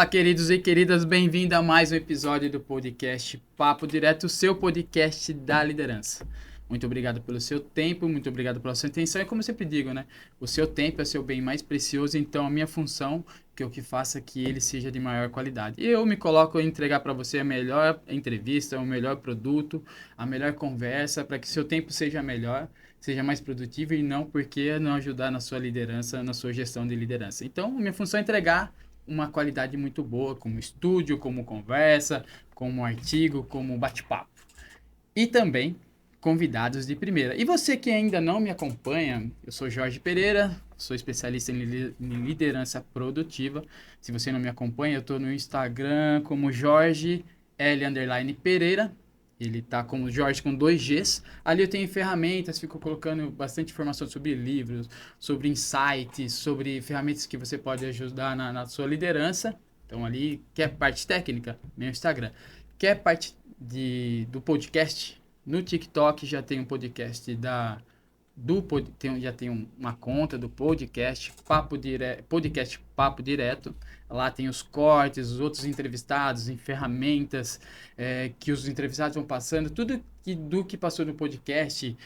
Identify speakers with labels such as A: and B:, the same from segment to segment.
A: Fala, queridos e queridas, bem-vindo a mais um episódio do podcast Papo Direto, o seu podcast da liderança. Muito obrigado pelo seu tempo, muito obrigado pela sua atenção. E como eu sempre digo, né? O seu tempo é seu bem mais precioso, então a minha função que eu que faça que ele seja de maior qualidade. E eu me coloco a entregar para você a melhor entrevista, o melhor produto, a melhor conversa, para que seu tempo seja melhor, seja mais produtivo e não porque não ajudar na sua liderança, na sua gestão de liderança. Então, minha função é entregar uma qualidade muito boa, como estúdio, como conversa, como artigo, como bate-papo. E também convidados de primeira. E você que ainda não me acompanha, eu sou Jorge Pereira, sou especialista em liderança produtiva. Se você não me acompanha, eu estou no Instagram como Jorge L Pereira. Ele tá como Jorge com 2Gs. Ali eu tenho ferramentas, fico colocando bastante informação sobre livros, sobre insights, sobre ferramentas que você pode ajudar na sua liderança. Então ali, quer parte técnica? Meu Instagram. Quer parte do podcast? No TikTok já tem um podcast já tem uma conta do podcast podcast Papo Direto. Lá tem os cortes, os outros entrevistados em ferramentas que os entrevistados vão passando, tudo do que passou no podcast,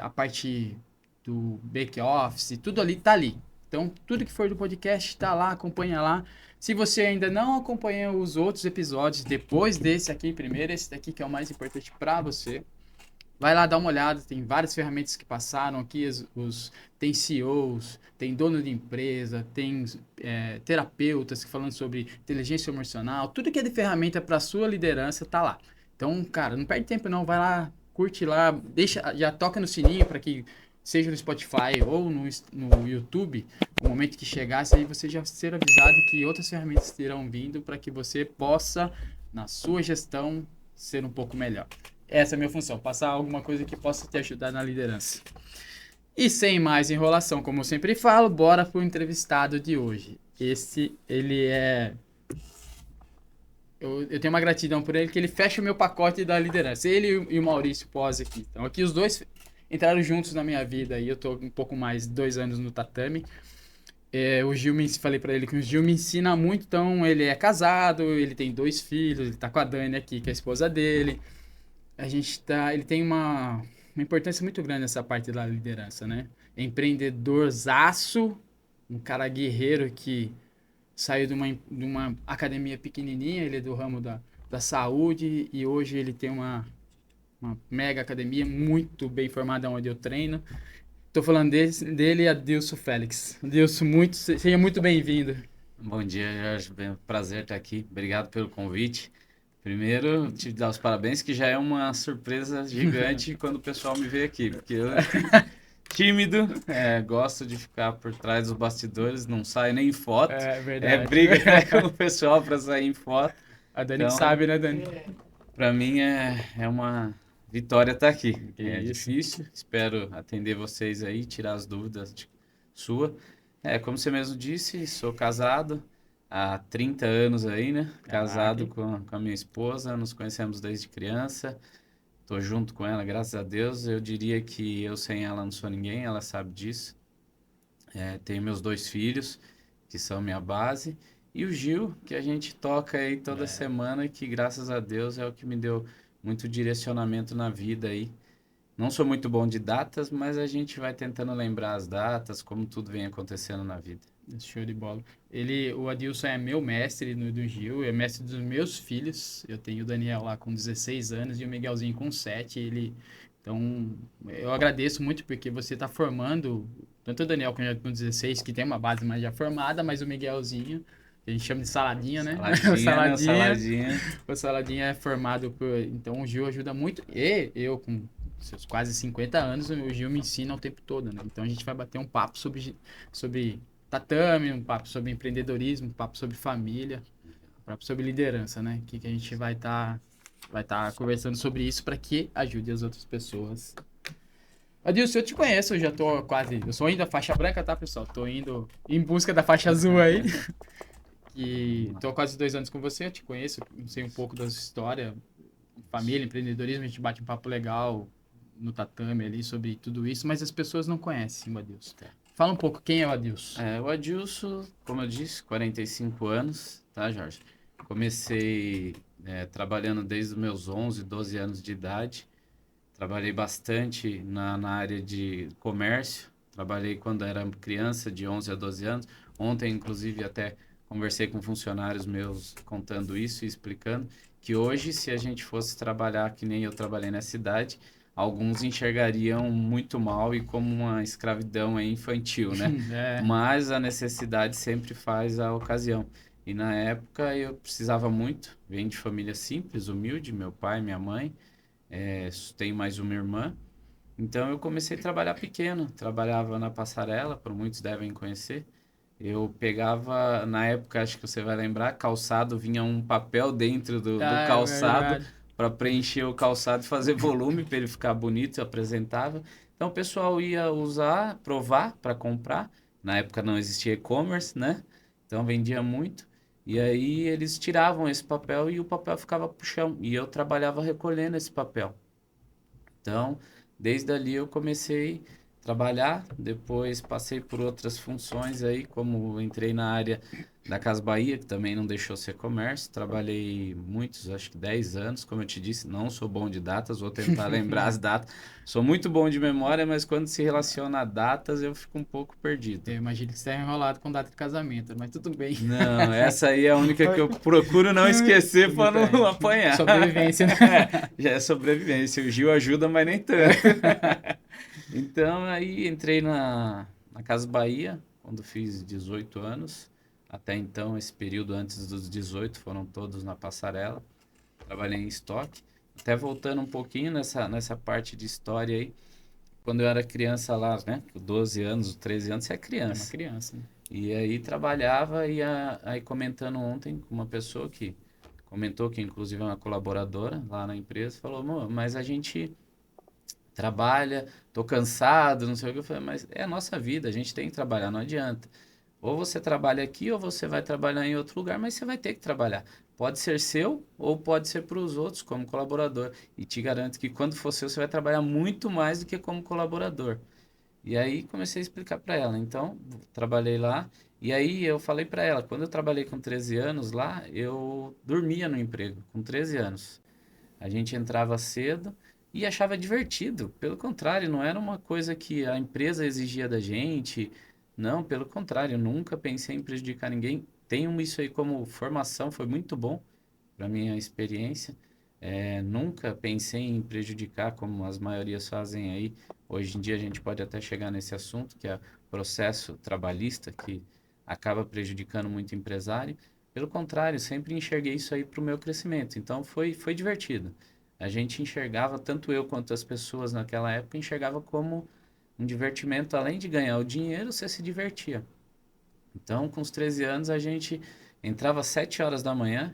A: a parte do back-office, tudo ali tá ali. Então, tudo que for do podcast tá lá, acompanha lá. Se você ainda não acompanha os outros episódios, depois desse aqui, primeiro esse daqui que é o mais importante para você, vai lá dar uma olhada, tem várias ferramentas que passaram aqui, tem CEOs, tem dono de empresa, tem terapeutas falando sobre inteligência emocional, tudo que é de ferramenta para sua liderança tá lá. Então, cara, não perde tempo não, vai lá, curte lá, já toca no sininho para que seja no Spotify ou no YouTube, no momento que chegasse aí você já ser avisado que outras ferramentas terão vindo para que você possa, na sua gestão, ser um pouco melhor. Essa é a minha função, passar alguma coisa que possa te ajudar na liderança. E sem mais enrolação, como eu sempre falo, bora pro entrevistado de hoje. Ele é... Eu tenho uma gratidão por ele, que ele fecha o meu pacote da liderança. Ele e o Maurício Pós aqui. Então aqui os dois entraram juntos na minha vida e eu tô um pouco mais de 2 anos no tatame. O Gil, falei pra ele que o Gil me ensina muito, então ele é casado, ele tem 2 filhos, ele tá com a Dani aqui, que é a esposa dele. Ele tem uma importância muito grande nessa parte da liderança, né? Empreendedorzaço, um cara guerreiro que saiu de uma academia pequenininha, ele é do ramo da saúde e hoje ele tem uma mega academia muito bem formada onde eu treino. Tô falando dele, Adilson Félix. Adilson, seja muito bem-vindo.
B: Bom dia, Jorge. Prazer estar aqui. Obrigado pelo convite. Primeiro, te dar os parabéns, que já é uma surpresa gigante quando o pessoal me vê aqui, porque eu, tímido, gosto de ficar por trás dos bastidores, não saio nem em foto.
A: É verdade.
B: Briga com o pessoal para sair em foto.
A: A Dani
B: Então,
A: que sabe, né, Dani?
B: Para mim é uma vitória estar aqui. É
A: isso.
B: difícil, espero atender vocês aí, tirar as dúvidas sua. Como você mesmo disse, sou casado há 30 anos aí, né? Casado com a minha esposa, nos conhecemos desde criança. Tô junto com ela, graças a Deus. Eu diria que eu sem ela não sou ninguém, ela sabe disso. Tenho meus 2 filhos, que são minha base. E o Gil, que a gente toca aí toda semana e que, graças a Deus, é o que me deu muito direcionamento na vida aí. Não sou muito bom de datas, mas a gente vai tentando lembrar as datas, como tudo vem acontecendo na vida.
A: Show de bola. O Adilson é meu mestre do Gil, é mestre dos meus filhos. Eu tenho o Daniel lá com 16 anos e o Miguelzinho com 7. Então, eu agradeço muito porque você está formando, tanto o Daniel com 16, que tem uma base mais já formada, mas o Miguelzinho, que a gente chama de saladinha, né?
B: Saladinha.
A: O Saladinha é formado por... Então, o Gil ajuda muito. E eu, com seus quase 50 anos, o Gil me ensina o tempo todo, né? Então, a gente vai bater um papo sobre tatame, um papo sobre empreendedorismo, um papo sobre família, um papo sobre liderança, né? Que a gente vai estar conversando sobre isso para que ajude as outras pessoas. Adilson, eu te conheço, eu sou ainda faixa branca, tá, pessoal? Tô indo em busca da faixa azul aí. E tô há quase 2 anos com você, eu te conheço, sei um pouco da sua história, família, empreendedorismo, a gente bate um papo legal no tatame ali sobre tudo isso, mas as pessoas não conhecem o Adilson. Fala um pouco, quem é o Adilson?
B: O Adilson, como eu disse, 45 anos, tá, Jorge? Comecei trabalhando desde os meus 11, 12 anos de idade. Trabalhei bastante na área de comércio. Trabalhei quando era criança, de 11 a 12 anos. Ontem, inclusive, até conversei com funcionários meus contando isso e explicando que hoje, se a gente fosse trabalhar que nem eu trabalhei nessa cidade, alguns enxergariam muito mal e como uma escravidão infantil, né?
A: É,
B: Mas a necessidade sempre faz a ocasião. E na época eu precisava muito, venho de família simples, humilde, meu pai, minha mãe, tenho mais uma irmã. Então eu comecei a trabalhar pequeno, trabalhava na passarela, por muitos devem conhecer. Eu pegava, na época, acho que você vai lembrar, calçado, vinha um papel dentro do
A: é
B: calçado
A: verdade.
B: para preencher o calçado e fazer volume para ele ficar bonito, apresentável. Então o pessoal ia usar, provar para comprar. Na época não existia e-commerce, né? Então vendia muito. E aí eles tiravam esse papel e o papel ficava pro chão. E eu trabalhava recolhendo esse papel. Então, desde ali eu comecei a trabalhar, depois passei por outras funções aí, como entrei na área da Casa Bahia, que também não deixou ser comércio, trabalhei muitos, acho que 10 anos, como eu te disse, não sou bom de datas, vou tentar lembrar as datas. Sou muito bom de memória, mas quando se relaciona a datas eu fico um pouco perdido.
A: Eu imagino que você é enrolado com data de casamento, mas tudo bem.
B: Não, essa aí é a única que eu procuro não esquecer para não apanhar.
A: Sobrevivência, né?
B: Já é sobrevivência. O Gil ajuda, mas nem tanto. Então, aí entrei na Casa Bahia, quando fiz 18 anos. Até então, esse período antes dos 18 foram todos na passarela. Trabalhei em estoque. Até voltando um pouquinho nessa parte de história aí. Quando eu era criança lá, né? Com 12 anos, 13 anos, você é
A: É uma
B: criança.
A: criança, né?
B: E aí trabalhava e aí comentando ontem com uma pessoa que comentou que inclusive é uma colaboradora lá na empresa, falou, "Amor, mas a gente trabalha, tô cansado, não sei o que." Eu falei, mas é a nossa vida, a gente tem que trabalhar, não adianta. Ou você trabalha aqui ou você vai trabalhar em outro lugar, mas você vai ter que trabalhar. Pode ser seu ou pode ser para os outros como colaborador. E te garanto que quando for seu, você vai trabalhar muito mais do que como colaborador. E aí comecei a explicar para ela. Então, trabalhei lá. E aí eu falei para ela, quando eu trabalhei com 13 anos lá, eu dormia no emprego, com 13 anos. A gente entrava cedo e achava divertido. Pelo contrário, não era uma coisa que a empresa exigia da gente. Não, pelo contrário, eu nunca pensei em prejudicar ninguém. Tenho isso aí como formação, foi muito bom para minha experiência. Nunca pensei em prejudicar, como as maiorias fazem aí. Hoje em dia a gente pode até chegar nesse assunto, que é o processo trabalhista, que acaba prejudicando muito o empresário. Pelo contrário, sempre enxerguei isso aí para o meu crescimento. Então foi divertido. A gente enxergava, tanto eu quanto as pessoas naquela época, enxergava como um divertimento. Além de ganhar o dinheiro, você se divertia. Então, com os 13 anos, a gente entrava às 7 horas da manhã,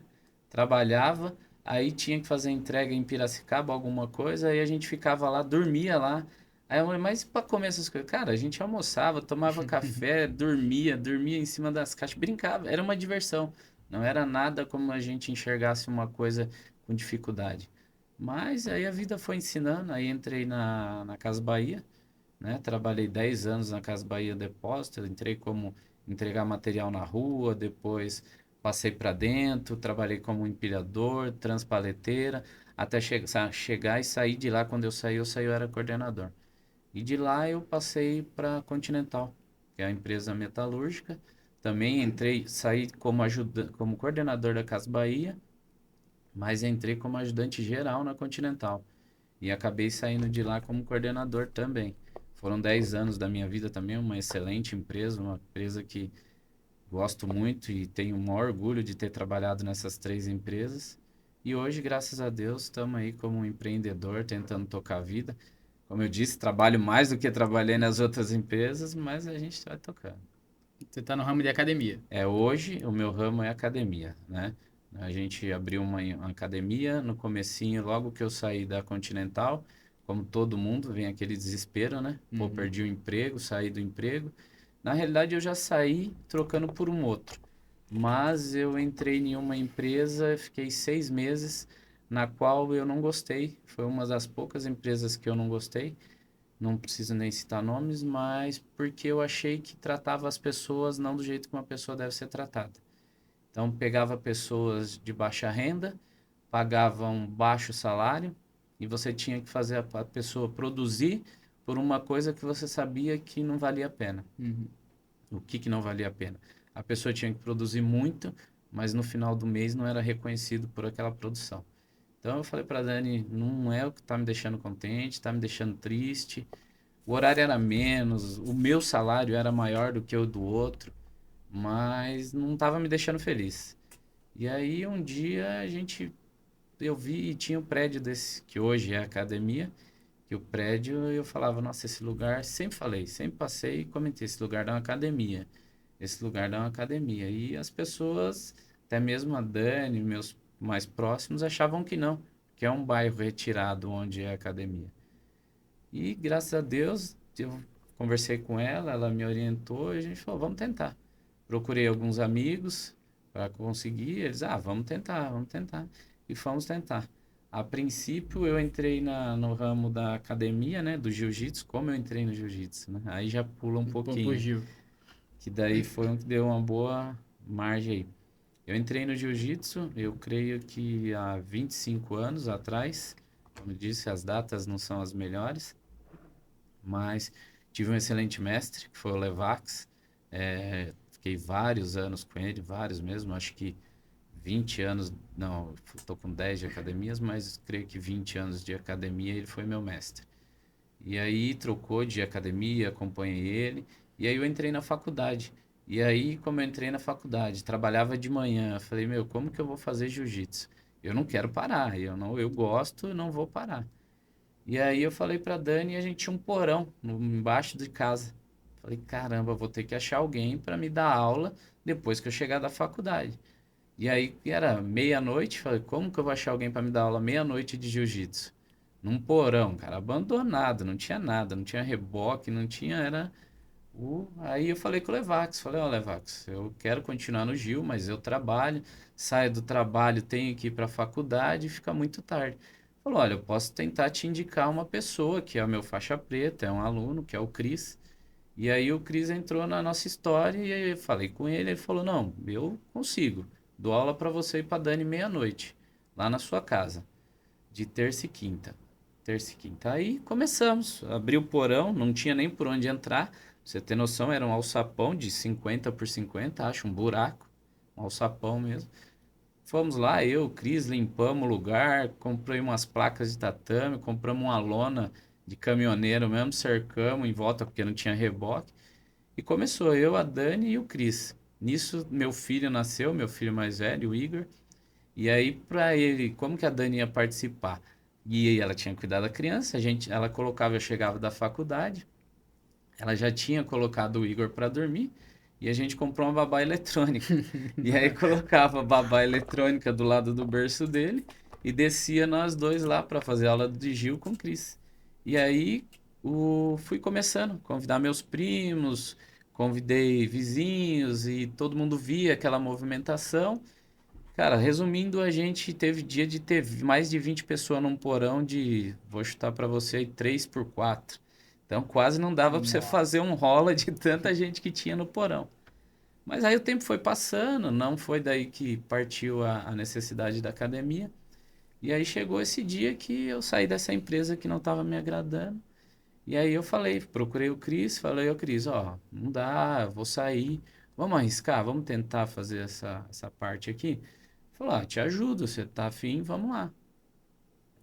B: trabalhava, aí tinha que fazer entrega em Piracicaba, alguma coisa, aí a gente ficava lá, dormia lá. Aí eu falei, mas para comer essas coisas? Cara, a gente almoçava, tomava café, dormia em cima das caixas, brincava, era uma diversão. Não era nada como a gente enxergasse uma coisa com dificuldade. Mas aí a vida foi ensinando, aí entrei na Casa Bahia, né? Trabalhei 10 anos na Casa Bahia Depósito, entrei como entregar material na rua, depois passei para dentro, trabalhei como empilhador, transpaleteira, até chegar e sair de lá. Quando eu era coordenador. E de lá eu passei para Continental, que é a empresa metalúrgica. Também entrei, saí como coordenador da Casa Bahia, mas entrei como ajudante geral na Continental. E acabei saindo de lá como coordenador também. Foram 10 anos da minha vida também, uma excelente empresa, uma empresa que gosto muito e tenho o maior orgulho de ter trabalhado nessas três empresas. E hoje, graças a Deus, estamos aí como um empreendedor tentando tocar a vida. Como eu disse, trabalho mais do que trabalhei nas outras empresas, mas a gente vai tocando.
A: Você tá no ramo de academia.
B: Hoje o meu ramo é academia, né? A gente abriu uma academia no comecinho, logo que eu saí da Continental, como todo mundo, vem aquele desespero, né? Pô,
A: Uhum.
B: perdi o emprego, saí do emprego. Na realidade, eu já saí trocando por um outro. Mas eu entrei em uma empresa, fiquei 6 meses, na qual eu não gostei. Foi uma das poucas empresas que eu não gostei. não preciso nem citar nomes, mas porque eu achei que tratava as pessoas não do jeito que uma pessoa deve ser tratada. Então, pegava pessoas de baixa renda, pagava um baixo salário e você tinha que fazer a pessoa produzir por uma coisa que você sabia que não valia a pena.
A: Uhum.
B: O que que não valia a pena? A pessoa tinha que produzir muito, mas no final do mês não era reconhecido por aquela produção. Então eu falei para Dani, não é o que está me deixando contente, está me deixando triste. O horário era menos, o meu salário era maior do que o do outro, mas não estava me deixando feliz. E aí um dia eu vi e tinha um prédio desse, que hoje é academia, que o prédio eu falava, nossa, esse lugar, sempre falei, sempre passei e comentei, esse lugar dá uma academia, esse lugar dá uma academia. E as pessoas, até mesmo a Dani, meus mais próximos, achavam que não, que é um bairro retirado onde é academia. E graças a Deus, eu conversei com ela, ela me orientou e a gente falou, vamos tentar. Procurei alguns amigos para conseguir, eles, vamos tentar, vamos tentar. E fomos tentar. A princípio eu entrei no ramo da academia, né, do jiu-jitsu, como eu entrei no jiu-jitsu, né? Aí já pula um pouquinho,
A: Fugiu.
B: que daí foi um que deu uma boa margem aí. Eu entrei no jiu-jitsu, eu creio que há 25 anos atrás, como eu disse, as datas não são as melhores, mas tive um excelente mestre, que foi o Levax. Fiquei vários anos com ele, vários mesmo, acho que 20 anos, não, estou com 10 de academias, mas creio que 20 anos de academia ele foi meu mestre. E aí trocou de academia, acompanhei ele, e aí eu entrei na faculdade. E aí, como eu entrei na faculdade, trabalhava de manhã, eu falei, meu, como que eu vou fazer jiu-jitsu? Eu não quero parar, eu gosto e não vou parar. E aí eu falei pra Dani e a gente tinha um porão embaixo de casa. Falei, caramba, vou ter que achar alguém para me dar aula depois que eu chegar da faculdade. E aí era meia-noite, falei, como que eu vou achar alguém para me dar aula meia-noite de jiu-jitsu? Num porão, cara, abandonado, não tinha nada, não tinha reboque, não tinha, era Aí eu falei com o Levax, falei, ó, Levax, eu quero continuar no Gil, mas eu trabalho, saio do trabalho, tenho que ir para a faculdade, fica muito tarde. Falou, olha, eu posso tentar te indicar uma pessoa que é o meu faixa preta, é um aluno, que é o Cris. E aí o Cris entrou na nossa história e aí eu falei com ele, ele falou, não, eu consigo, dou aula para você e para Dani meia-noite, lá na sua casa, de terça e quinta. Terça e quinta. Aí começamos, abri o porão, não tinha nem por onde entrar. Pra você ter noção, era um alçapão de 50 por 50, acho, um buraco, um alçapão mesmo. Fomos lá, eu, o Cris, limpamos o lugar, comprei umas placas de tatame, compramos uma lona de caminhoneiro mesmo, cercamos em volta porque não tinha reboque. E começou eu, a Dani e o Cris. Nisso, meu filho nasceu, meu filho mais velho, o Igor. E aí, para ele, como que a Dani ia participar? E aí ela tinha cuidado da criança, ela colocava, eu chegava da faculdade, ela já tinha colocado o Igor para dormir e a gente comprou uma babá eletrônica. E aí colocava a babá eletrônica do lado do berço dele e descia nós dois lá para fazer aula de Gil com o Cris. E aí fui começando, convidar meus primos, convidei vizinhos e todo mundo via aquela movimentação. Cara, resumindo, a gente teve dia de ter mais de 20 pessoas num porão de, vou chutar pra você aí, 3 por 4. Então quase não dava pra você fazer
A: Nossa.
B: um rola de tanta gente que tinha no porão. Mas aí o tempo foi passando, não foi daí que partiu a necessidade da academia. E aí chegou esse dia que eu saí dessa empresa que não estava me agradando. E aí eu falei, procurei o Cris, falei, ô Cris, ó, não dá, eu vou sair, vamos arriscar, vamos tentar fazer essa parte aqui. Falou, te ajudo, você tá afim, vamos lá.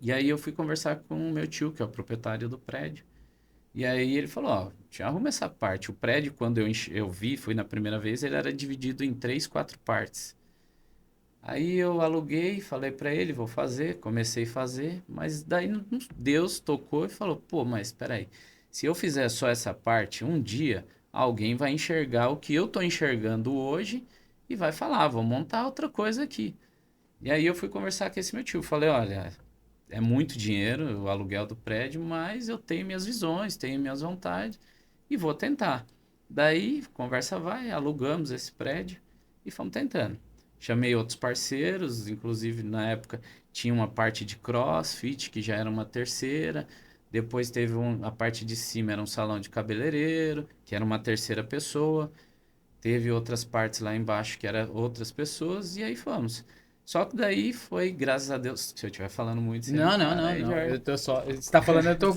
B: E aí eu fui conversar com o meu tio, que é o proprietário do prédio. E aí ele falou, te arruma essa parte. O prédio, quando eu vi, fui na primeira vez, ele era dividido em três, quatro partes. Aí eu aluguei, falei para ele, vou fazer, comecei a fazer, mas daí Deus tocou e falou, pô, mas espera aí, se eu fizer só essa parte, um dia alguém vai enxergar o que eu tô enxergando hoje e vai falar, vou montar outra coisa aqui. E aí eu fui conversar com esse meu tio. Falei, olha, é muito dinheiro o aluguel do prédio, mas eu tenho minhas visões, tenho minhas vontades e vou tentar. Daí, conversa vai, alugamos esse prédio e fomos tentando. Chamei outros parceiros, inclusive na época tinha uma parte de CrossFit, que já era uma terceira. Depois teve a parte de cima, era um salão de cabeleireiro, que era uma terceira pessoa. Teve outras partes lá embaixo que eram outras pessoas, e aí fomos. Só que daí foi, graças a Deus, se eu estiver falando muito, você me
A: Não, não,
B: para
A: não,
B: aí,
A: não.
B: Jorge.
A: Eu tô só. Você tá falando, eu tô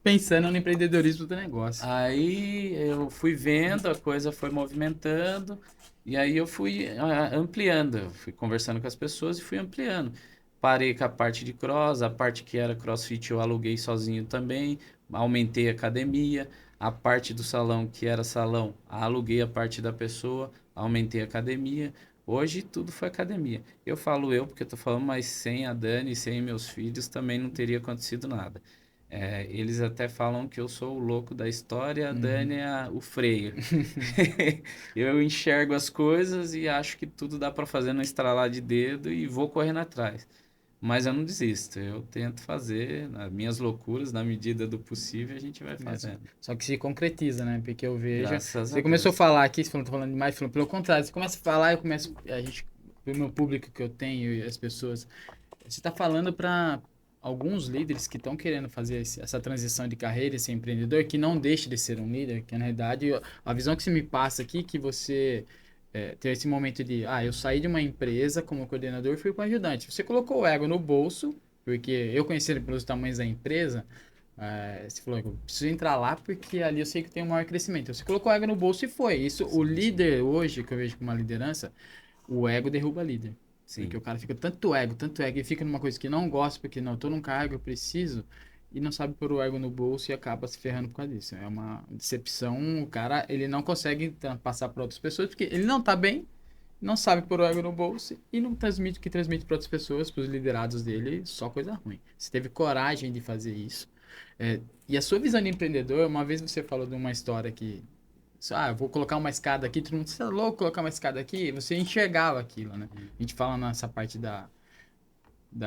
A: pensando no empreendedorismo do negócio.
B: Aí eu fui vendo, a coisa foi movimentando, e aí eu fui ampliando, eu fui conversando com as pessoas e fui ampliando. Parei com a parte de cross, a parte que era CrossFit eu aluguei sozinho também, aumentei a academia, a parte do salão que era salão, aluguei a parte da pessoa, aumentei a academia. Hoje tudo foi academia. Eu falo eu porque eu tô falando, mas sem a Dani, sem meus filhos também não teria acontecido nada. Eles até falam que eu sou o louco da história, a Dani
A: Uhum.
B: é o freio. Eu enxergo as coisas e acho que tudo dá para fazer no estralar de dedo e vou correndo atrás. Mas eu não desisto, eu tento fazer as minhas loucuras na medida do possível, a gente vai
A: É,
B: fazendo.
A: só que se concretiza, né? Porque eu vejo.
B: Graças a
A: Você começou a
B: Deus.
A: falar aqui, você falou, tô falando demais, falou pelo contrário, você começa a falar, eu começo. A gente, o meu público que eu tenho e as pessoas. Você está falando para alguns líderes que estão querendo fazer essa transição de carreira, esse empreendedor, que não deixe de ser um líder, que na realidade a visão que você me passa aqui, que você tem esse momento de, eu saí de uma empresa como coordenador e fui para ajudante. Você colocou o ego no bolso, porque eu conheci ele pelos tamanhos da empresa, você falou, eu preciso entrar lá porque ali eu sei que tem um maior crescimento. Então, você colocou o ego no bolso e foi. Isso, o
B: Sim, sim.
A: líder hoje, que eu vejo como uma liderança, o ego derruba líder. Porque
B: Sim.
A: o cara fica tanto ego, e fica numa coisa que não gosta, porque não, eu tô num cargo, eu preciso, e não sabe pôr o ego no bolso e acaba se ferrando por causa disso. É uma decepção, o cara, ele não consegue então, passar para outras pessoas, porque ele não tá bem, não sabe pôr o ego no bolso e não transmite o que transmite para outras pessoas, para os liderados dele, só coisa ruim. Você teve coragem de fazer isso. E a sua visão de empreendedor, uma vez você falou de uma história que eu vou colocar uma escada aqui, todo mundo, você é louco colocar uma escada aqui? Você enxergava aquilo, né? A gente fala nessa parte da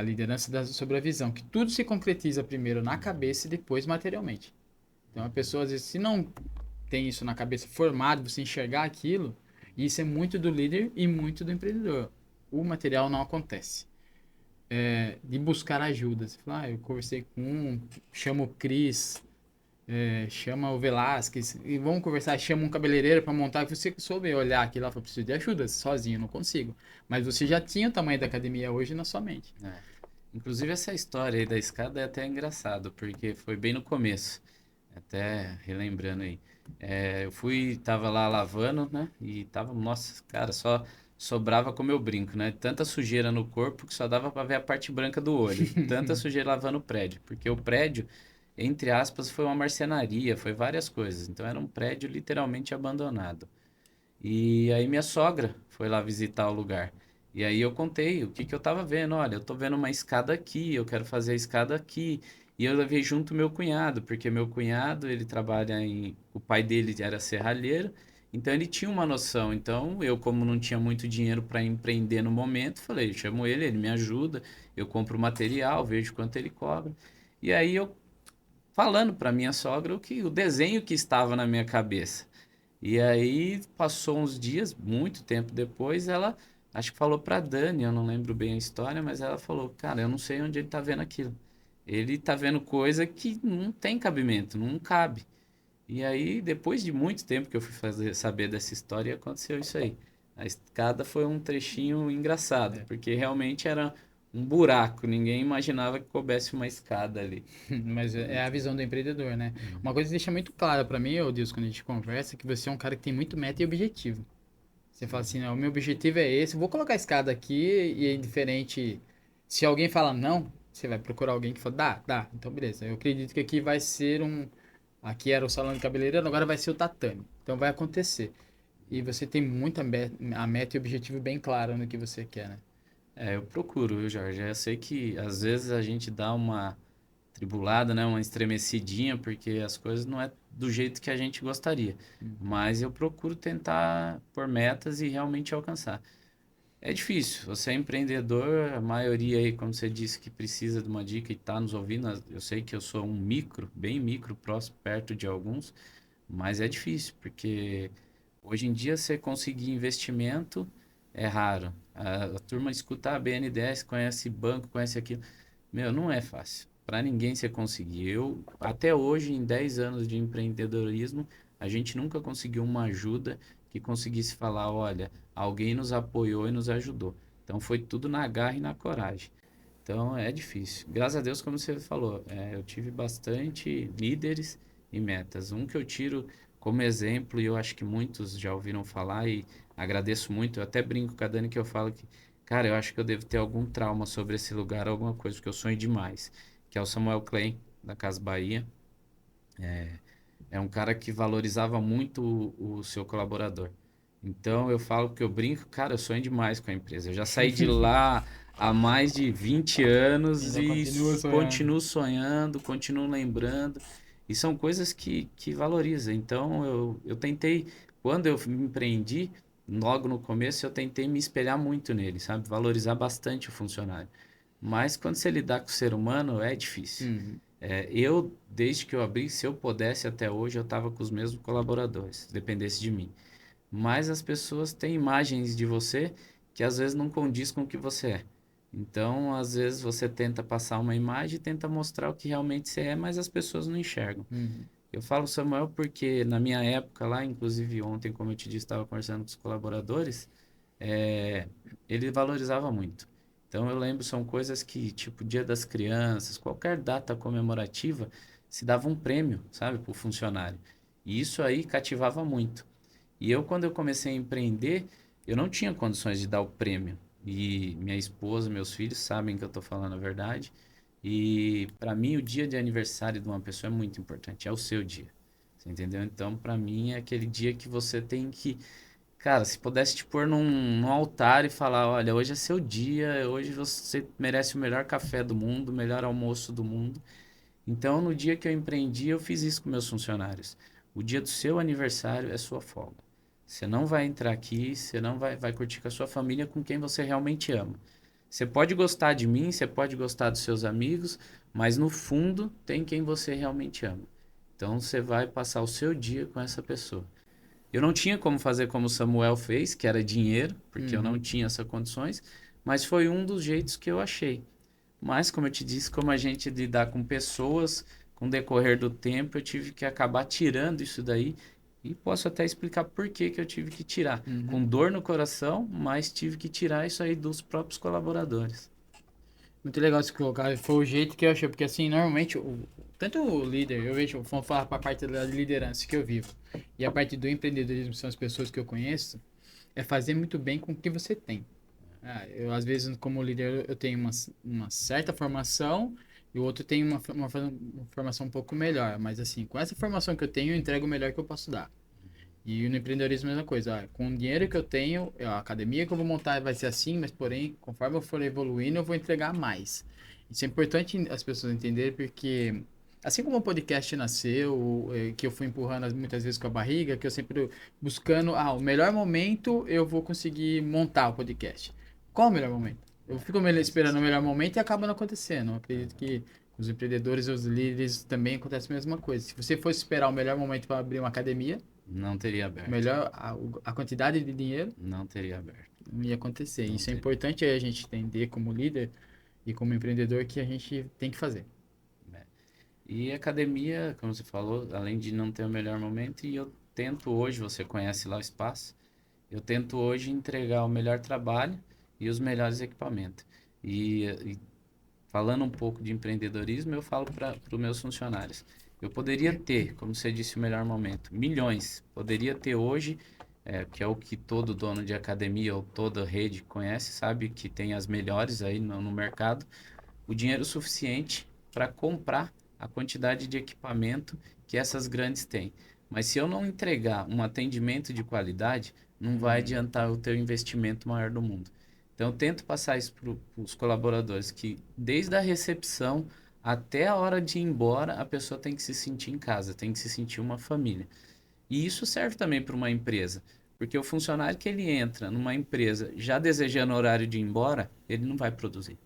A: liderança sobre a visão, que tudo se concretiza primeiro na cabeça e depois materialmente. Então a pessoa, às vezes, se não tem isso na cabeça formado, você enxergar aquilo, isso é muito do líder e muito do empreendedor. O material não acontece. De buscar ajuda. Você fala, eu conversei com chamo o Cris, chama o Velasquez e vamos conversar, chama um cabeleireiro para montar, que você soube olhar aquilo lá, falou, preciso de ajuda, sozinho não consigo. Mas você já tinha o tamanho da academia hoje na sua mente.
B: É. Inclusive essa história aí da escada é até engraçado, porque foi bem no começo. Até relembrando aí. Eu tava lá lavando, né? E tava, nossa, cara, só sobrava como eu brinco, né? Tanta sujeira no corpo que só dava pra ver a parte branca do olho. Tanta sujeira lavando o prédio. Porque o prédio, entre aspas, foi uma marcenaria, foi várias coisas. Então era um prédio literalmente abandonado. E aí minha sogra foi lá visitar o lugar. E aí eu contei o que que eu tava vendo. Olha, eu tô vendo uma escada aqui, eu quero fazer a escada aqui. E eu levei junto meu cunhado, porque meu cunhado, ele trabalha em... O pai dele era serralheiro, então ele tinha uma noção. Então eu, como não tinha muito dinheiro para empreender no momento, falei, chamo ele, ele me ajuda, eu compro o material, vejo quanto ele cobra. E aí eu falando para minha sogra o desenho que estava na minha cabeça. E aí passou uns dias, muito tempo depois, ela acho que falou pra Dani, eu não lembro bem a história, mas ela falou, cara, eu não sei onde ele tá vendo aquilo. Ele tá vendo coisa que não tem cabimento, não cabe. E aí, depois de muito tempo que eu fui saber dessa história, aconteceu isso aí. A escada foi um trechinho engraçado,
A: É.
B: porque realmente era um buraco, ninguém imaginava que coubesse uma escada ali.
A: Mas é a visão do empreendedor, né? Uma coisa que deixa muito clara para mim, ô Deus, quando a gente conversa, é que você é um cara que tem muito meta e objetivo. Você fala assim, não, o meu objetivo é esse, vou colocar a escada aqui e é indiferente. Se alguém fala não, você vai procurar alguém que fala, dá. Então, beleza. Eu acredito que aqui vai ser um. Aqui era o salão de cabeleireiro, agora vai ser o tatame. Então vai acontecer. E você tem muita a meta e objetivo bem claro no que você quer, né?
B: Eu procuro, viu, Jorge? Eu sei que às vezes a gente dá uma tribulada, né, uma estremecidinha, porque as coisas não é do jeito que a gente gostaria. Mas eu procuro tentar pôr metas e realmente alcançar. É difícil, você é empreendedor, a maioria aí, como você disse, que precisa de uma dica e está nos ouvindo, eu sei que eu sou um micro, bem micro, próximo, perto de alguns, mas é difícil, porque hoje em dia você conseguir investimento é raro. A turma escuta a BNDES, conhece banco, conhece aquilo. Meu, não é fácil. para ninguém você conseguir. Até hoje, em 10 anos de empreendedorismo, a gente nunca conseguiu uma ajuda que conseguisse falar, olha, alguém nos apoiou e nos ajudou. Então foi tudo na garra e na coragem. Então é difícil. Graças a Deus, como você falou, eu tive bastante líderes e metas. Um que eu tiro como exemplo, e eu acho que muitos já ouviram falar, e agradeço muito, eu até brinco com a Dani que eu falo que, cara, eu acho que eu devo ter algum trauma sobre esse lugar, alguma coisa, porque eu sonho demais, que é o Samuel Klein, da Casa Bahia. É um cara que valorizava muito o seu colaborador. Então eu falo que eu brinco, cara, eu sonho demais com a empresa. Eu já saí de lá há mais de 20 anos
A: Ainda
B: e
A: continua sonhando.
B: continuo sonhando, continuo lembrando. E são coisas que valoriza. Então eu tentei, quando eu me empreendi, logo no começo, eu tentei me espelhar muito nele, sabe? Valorizar bastante o funcionário. Mas quando você lidar com o ser humano, é difícil.
A: Uhum.
B: Desde que eu abri, se eu pudesse até hoje, eu estava com os mesmos colaboradores, se dependesse de mim. Mas as pessoas têm imagens de você que às vezes não condiz com o que você é. Então, às vezes você tenta passar uma imagem e tenta mostrar o que realmente você é, mas as pessoas não enxergam.
A: Uhum.
B: Eu falo Samuel porque na minha época lá, inclusive ontem, como eu te disse, estava conversando com os colaboradores, é, ele valorizava muito. Então eu lembro, são coisas que, tipo, Dia das Crianças, qualquer data comemorativa, se dava um prêmio, sabe, para o funcionário. E isso aí cativava muito. E eu, quando eu comecei a empreender, eu não tinha condições de dar o prêmio. E minha esposa, meus filhos sabem que eu estou falando a verdade. E para mim, o dia de aniversário de uma pessoa é muito importante, é o seu dia. Você entendeu? Então, para mim, é aquele dia que você tem que, cara, se pudesse te pôr num altar e falar, olha, hoje é seu dia, hoje você merece o melhor café do mundo, o melhor almoço do mundo. Então, no dia que eu empreendi, eu fiz isso com meus funcionários. O dia do seu aniversário é sua folga. Você não vai entrar aqui, você não vai curtir com a sua família, com quem você realmente ama. Você pode gostar de mim, você pode gostar dos seus amigos, mas no fundo tem quem você realmente ama. Então, você vai passar o seu dia com essa pessoa. Eu não tinha como fazer como o Samuel fez, que era dinheiro, porque eu não
A: Uhum.
B: tinha essas condições, mas foi um dos jeitos que eu achei. Mas, como eu te disse, como a gente lidar com pessoas, com o decorrer do tempo, eu tive que acabar tirando isso daí. E posso até explicar por que que eu tive que tirar.
A: Uhum.
B: Com dor no coração, mas tive que tirar isso aí dos próprios colaboradores.
A: Muito legal se colocar. Foi o jeito que eu achei, porque assim, normalmente, tanto o líder, eu vejo, vamos falar para a parte da liderança que eu vivo, e a parte do empreendedorismo, que são as pessoas que eu conheço, é fazer muito bem com o que você tem. Eu, às vezes, como líder, eu tenho uma certa formação e o outro tem uma formação um pouco melhor, mas assim, com essa formação que eu tenho, eu entrego o melhor que eu posso dar. E no empreendedorismo é a mesma coisa. Com o dinheiro que eu tenho, a academia que eu vou montar vai ser assim, mas porém, conforme eu for evoluindo, eu vou entregar mais. Isso é importante as pessoas entenderem, porque assim como o podcast nasceu, que eu fui empurrando muitas vezes com a barriga, que eu sempre buscando, o melhor momento eu vou conseguir montar o podcast. Qual o melhor momento? Eu fico esperando o melhor momento e acaba não acontecendo. Eu acredito que os empreendedores e os líderes também acontece a mesma coisa. Se você fosse esperar o melhor momento para abrir uma academia,
B: Não teria aberto.
A: melhor a quantidade de dinheiro
B: Não teria aberto.
A: não ia acontecer.
B: Não
A: Isso é
B: teria.
A: importante a gente entender como líder e como empreendedor que a gente tem que fazer.
B: E academia, como você falou, além de não ter o melhor momento, e eu tento hoje, você conhece lá o espaço, eu tento hoje entregar o melhor trabalho e os melhores equipamentos. E falando um pouco de empreendedorismo, eu falo para os meus funcionários. Eu poderia ter, como você disse, o melhor momento, milhões. Poderia ter hoje, que é o que todo dono de academia ou toda rede conhece, sabe que tem as melhores aí no mercado, o dinheiro suficiente para comprar a quantidade de equipamento que essas grandes têm. Mas se eu não entregar um atendimento de qualidade, não vai
A: Uhum.
B: adiantar o teu investimento maior do mundo. Então, eu tento passar isso para os colaboradores, que desde a recepção até a hora de ir embora, a pessoa tem que se sentir em casa, tem que se sentir uma família. E isso serve também para uma empresa, porque o funcionário que ele entra numa empresa já desejando o horário de ir embora, ele não vai produzir.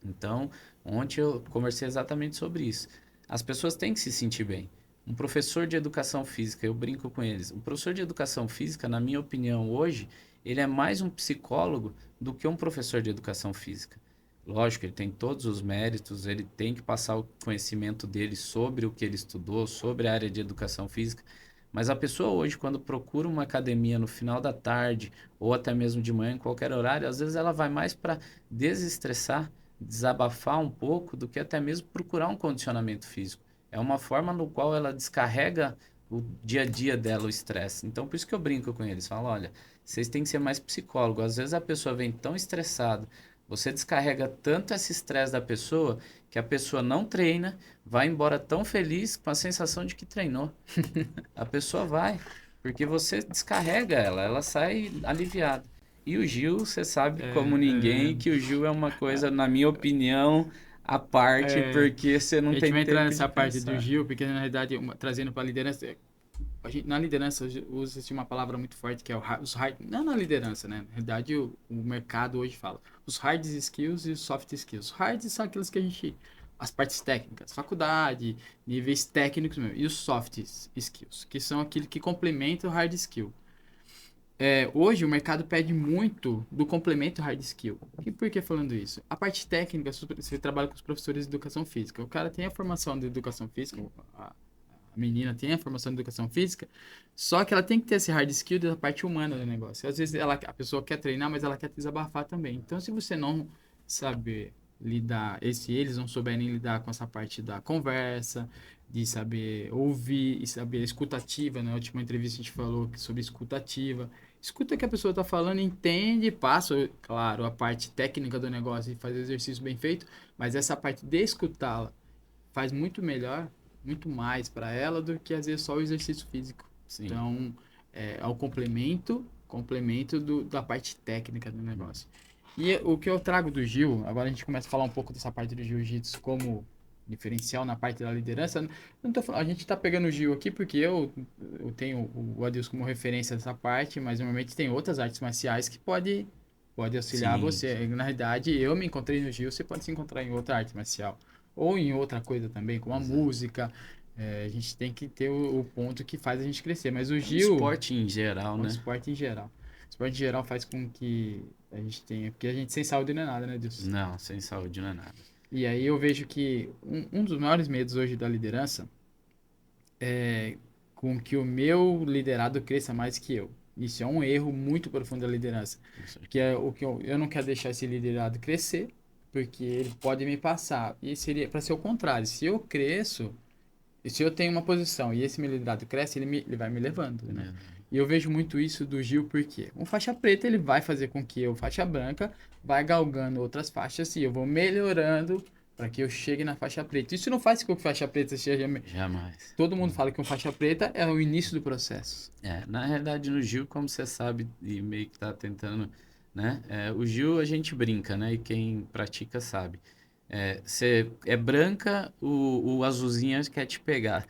B: Então, ontem eu conversei exatamente sobre isso. As pessoas têm que se sentir bem. Um professor de educação física, eu brinco com eles. Um professor de educação física, na minha opinião, hoje, ele é mais um psicólogo do que um professor de educação física. Lógico, ele tem todos os méritos, ele tem que passar o conhecimento dele sobre o que ele estudou, sobre a área de educação física. Mas a pessoa hoje, quando procura uma academia no final da tarde, ou até mesmo de manhã, em qualquer horário, às vezes ela vai mais para desestressar, desabafar um pouco, do que até mesmo procurar um condicionamento físico. É uma forma no qual ela descarrega o dia a dia dela, o estresse. Então, por isso que eu brinco com eles, falo, olha, vocês têm que ser mais psicólogos. Às vezes a pessoa vem tão estressada, você descarrega tanto esse estresse da pessoa que a pessoa não treina, vai embora tão feliz com a sensação de que treinou. A pessoa vai, porque você descarrega ela, ela sai aliviada. E o Gil, você sabe como ninguém que o Gil é uma coisa, na minha opinião, à parte,
A: É,
B: porque você
A: a
B: não
A: gente
B: tem
A: vai entrar
B: tempo de
A: nessa parte do
B: pensar.
A: Gil, porque na realidade, trazendo para a liderança, na liderança usa-se uma palavra muito forte que é os hard, não na liderança, né? Na realidade, o mercado hoje fala os hard skills e os soft skills. Os hard são aqueles que a gente, as partes técnicas, faculdade, níveis técnicos mesmo, e os soft skills, que são aquilo que complementa o hard skill. Hoje o mercado pede muito do complemento hard skill. E por que falando isso? A parte técnica, você trabalha com os professores de educação física. O cara tem a formação de educação física, a menina tem a formação de educação física, só que ela tem que ter esse hard skill da parte humana do negócio. Às vezes a pessoa quer treinar, mas ela quer desabafar também. Então, se você não saber lidar, se eles não souberem lidar com essa parte da conversa, de saber ouvir e saber escutativa, na última entrevista a gente falou sobre escutativa. Escuta o que a pessoa está falando, entende, passa, claro, a parte técnica do negócio e faz o exercício bem feito, mas essa parte de escutá-la faz muito melhor, muito mais para ela do que às vezes só o exercício físico.
B: Sim.
A: Então, é o complemento da parte técnica do negócio. E o que eu trago do Gil, agora a gente começa a falar um pouco dessa parte do jiu-jitsu como diferencial na parte da liderança. Não tô falando, a gente tá pegando o Gil aqui porque eu tenho o Adilson como referência dessa parte, mas normalmente tem outras artes marciais que pode auxiliar
B: Sim,
A: você. Na realidade, eu me encontrei no Gil, você pode se encontrar em outra arte marcial. Ou em outra coisa também, como a
B: exato.
A: música. A gente tem que ter o ponto que faz a gente crescer. Mas o
B: É um
A: Gil,
B: esporte em geral,
A: o
B: né?
A: esporte em geral. O esporte em geral faz com que a gente tenha. Porque a gente sem saúde não é nada, né, Deus?
B: Não, sem saúde não é nada.
A: E aí eu vejo que um dos maiores medos hoje da liderança é com que o meu liderado cresça mais que eu. Isso é um erro muito profundo da liderança.
B: Com certeza.
A: Que é o que eu não quero deixar esse liderado crescer, porque ele pode me passar. E seria para ser o contrário. Se eu cresço, e se eu tenho uma posição e esse meu liderado cresce, ele vai me levando, né? E eu vejo muito isso do Gil, porque um faixa preta ele vai fazer com que eu, faixa branca, vai galgando outras faixas e eu vou melhorando para que eu chegue na faixa preta. Isso não faz com que a faixa preta seja.
B: Jamais.
A: Todo mundo fala que um faixa preta é o início do processo.
B: Na realidade, no Gil, como você sabe, e meio que tá tentando, né? O Gil a gente brinca, né? E quem pratica sabe. Você é branca, o azulzinho quer te pegar.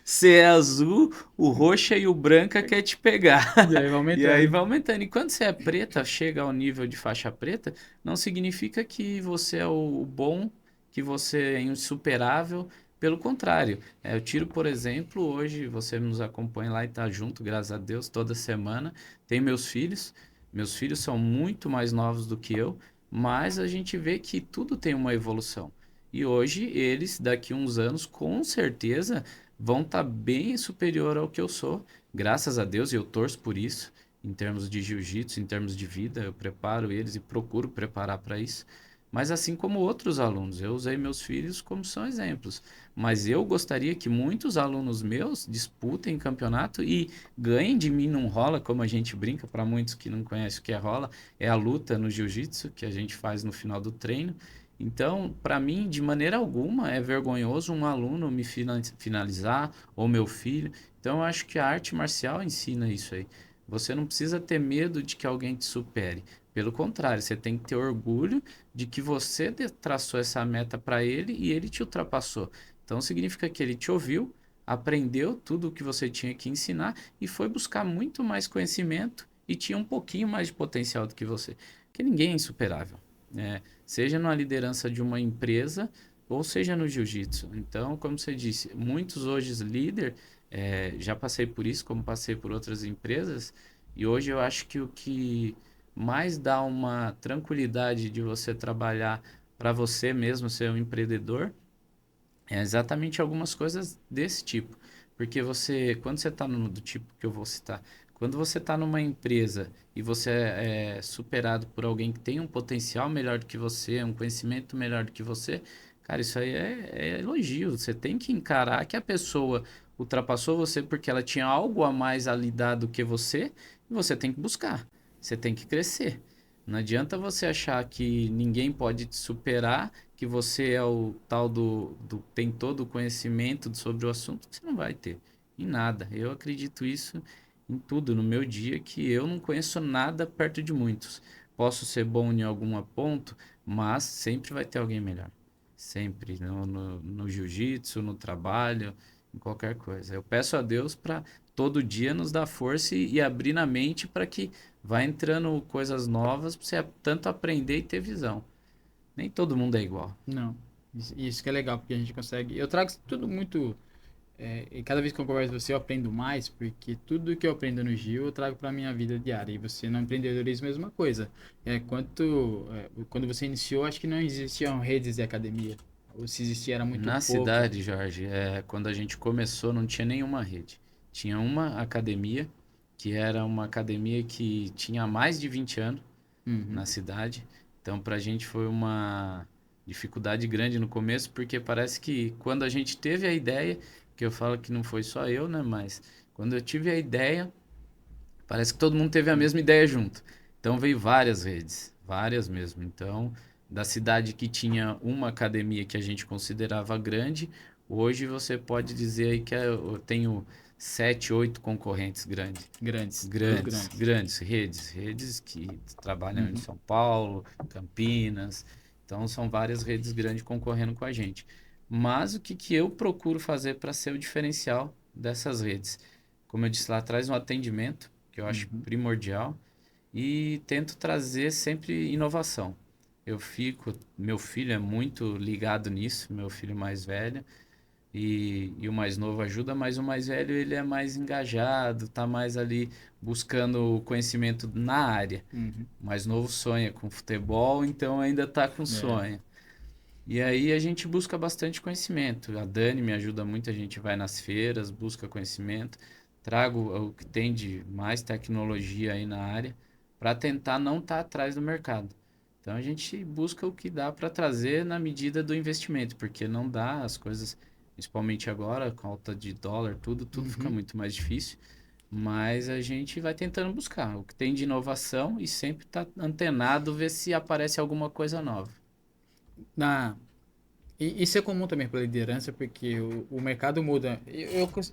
B: Você é azul, o roxa e o branca quer te pegar.
A: E aí vai
B: E aí
A: aumentando.
B: vai aumentando. E quando você é preta, chega ao nível de faixa preta, não significa que você é o bom, que você é insuperável. Pelo contrário, eu tiro, por exemplo, hoje você nos acompanha lá e tá junto, graças a Deus, toda semana. Tem meus filhos. Meus filhos são muito mais novos do que eu, mas a gente vê que tudo tem uma evolução. E hoje eles, daqui uns anos, com certeza, vão estar bem superior ao que eu sou. Graças a Deus, e eu torço por isso, em termos de jiu-jitsu, em termos de vida, eu preparo eles e procuro preparar para isso. Mas assim como outros alunos, eu usei meus filhos como são exemplos. Mas eu gostaria que muitos alunos meus disputem campeonato e ganhem de mim num rola, como a gente brinca, para muitos que não conhecem o que é rola, é a luta no jiu-jitsu que a gente faz no final do treino. Então, para mim, de maneira alguma, é vergonhoso um aluno me finalizar ou meu filho. Então, eu acho que a arte marcial ensina isso aí. Você não precisa ter medo de que alguém te supere. Pelo contrário, você tem que ter orgulho de que você traçou essa meta para ele e ele te ultrapassou. Então significa que ele te ouviu, aprendeu tudo o que você tinha que ensinar e foi buscar muito mais conhecimento e tinha um pouquinho mais de potencial do que você. Porque ninguém é insuperável, né? Seja na liderança de uma empresa ou seja no jiu-jitsu. Então, como você disse, muitos hoje líder, já passei por isso, como passei por outras empresas, e hoje eu acho que mais dá uma tranquilidade de você trabalhar para você mesmo, ser um empreendedor, é exatamente algumas coisas desse tipo. Porque você, quando você está do tipo que eu vou citar, quando você está numa empresa e você é superado por alguém que tem um potencial melhor do que você, um conhecimento melhor do que você, cara, isso aí é elogio. Você tem que encarar que a pessoa ultrapassou você porque ela tinha algo a mais a lhe dar do que você, e você tem que buscar. Você tem que crescer. Não adianta você achar que ninguém pode te superar, que você é o tal tem todo o conhecimento sobre o assunto, que você não vai ter em nada. Eu acredito isso em tudo no meu dia, que eu não conheço nada perto de muitos. Posso ser bom em algum ponto, mas sempre vai ter alguém melhor. Sempre. No jiu-jitsu, no trabalho, em qualquer coisa. Eu peço a Deus para todo dia nos dar força e abrir na mente para que vai entrando coisas novas para você tanto aprender e ter visão. Nem todo mundo é igual.
A: Não. Isso que é legal, porque a gente consegue. Eu trago tudo muito. E cada vez que eu converso com você, eu aprendo mais, porque tudo que eu aprendo no Gil eu trago para minha vida diária. E você no empreendedorismo é a mesma coisa. Quando você iniciou, acho que não existiam redes de academia. Ou se existia, era muito
B: Na
A: pouco.
B: cidade, Jorge, quando a gente começou, não tinha nenhuma rede. Tinha uma academia, que era uma academia que tinha mais de 20 anos
A: Uhum.
B: na cidade. Então, para a gente foi uma dificuldade grande no começo, porque parece que quando a gente teve a ideia, que eu falo que não foi só eu, né? Mas quando eu tive a ideia, parece que todo mundo teve a mesma ideia junto. Então veio várias redes, várias mesmo. Então, da cidade que tinha uma academia que a gente considerava grande, hoje você pode dizer aí que eu tenho 7, 8 concorrentes grandes.
A: Grandes, todos
B: Grandes,
A: grandes.
B: grandes redes que trabalham em
A: Uhum.
B: São Paulo, Campinas. Então são várias redes grandes concorrendo com a gente. Mas o que que eu procuro fazer para ser o diferencial dessas redes? Como eu disse lá atrás, um atendimento, que eu acho
A: Uhum.
B: primordial, e tento trazer sempre inovação. Meu filho é muito ligado nisso, meu filho mais velho, e o mais novo ajuda, mas o mais velho ele é mais engajado, tá mais ali buscando conhecimento na área.
A: Uhum.
B: O mais novo sonha com futebol, então ainda tá com
A: É.
B: sonho. E aí a gente busca bastante conhecimento. A Dani me ajuda muito, a gente vai nas feiras, busca conhecimento, trago o que tem de mais tecnologia aí na área para tentar não estar atrás do mercado. Então a gente busca o que dá para trazer na medida do investimento, porque não dá as coisas, principalmente agora, com a alta de dólar, tudo fica
A: Uhum.
B: muito mais difícil. Mas a gente vai tentando buscar o que tem de inovação e sempre tá antenado, ver se aparece alguma coisa nova.
A: Na, isso é comum também para liderança, porque o mercado muda.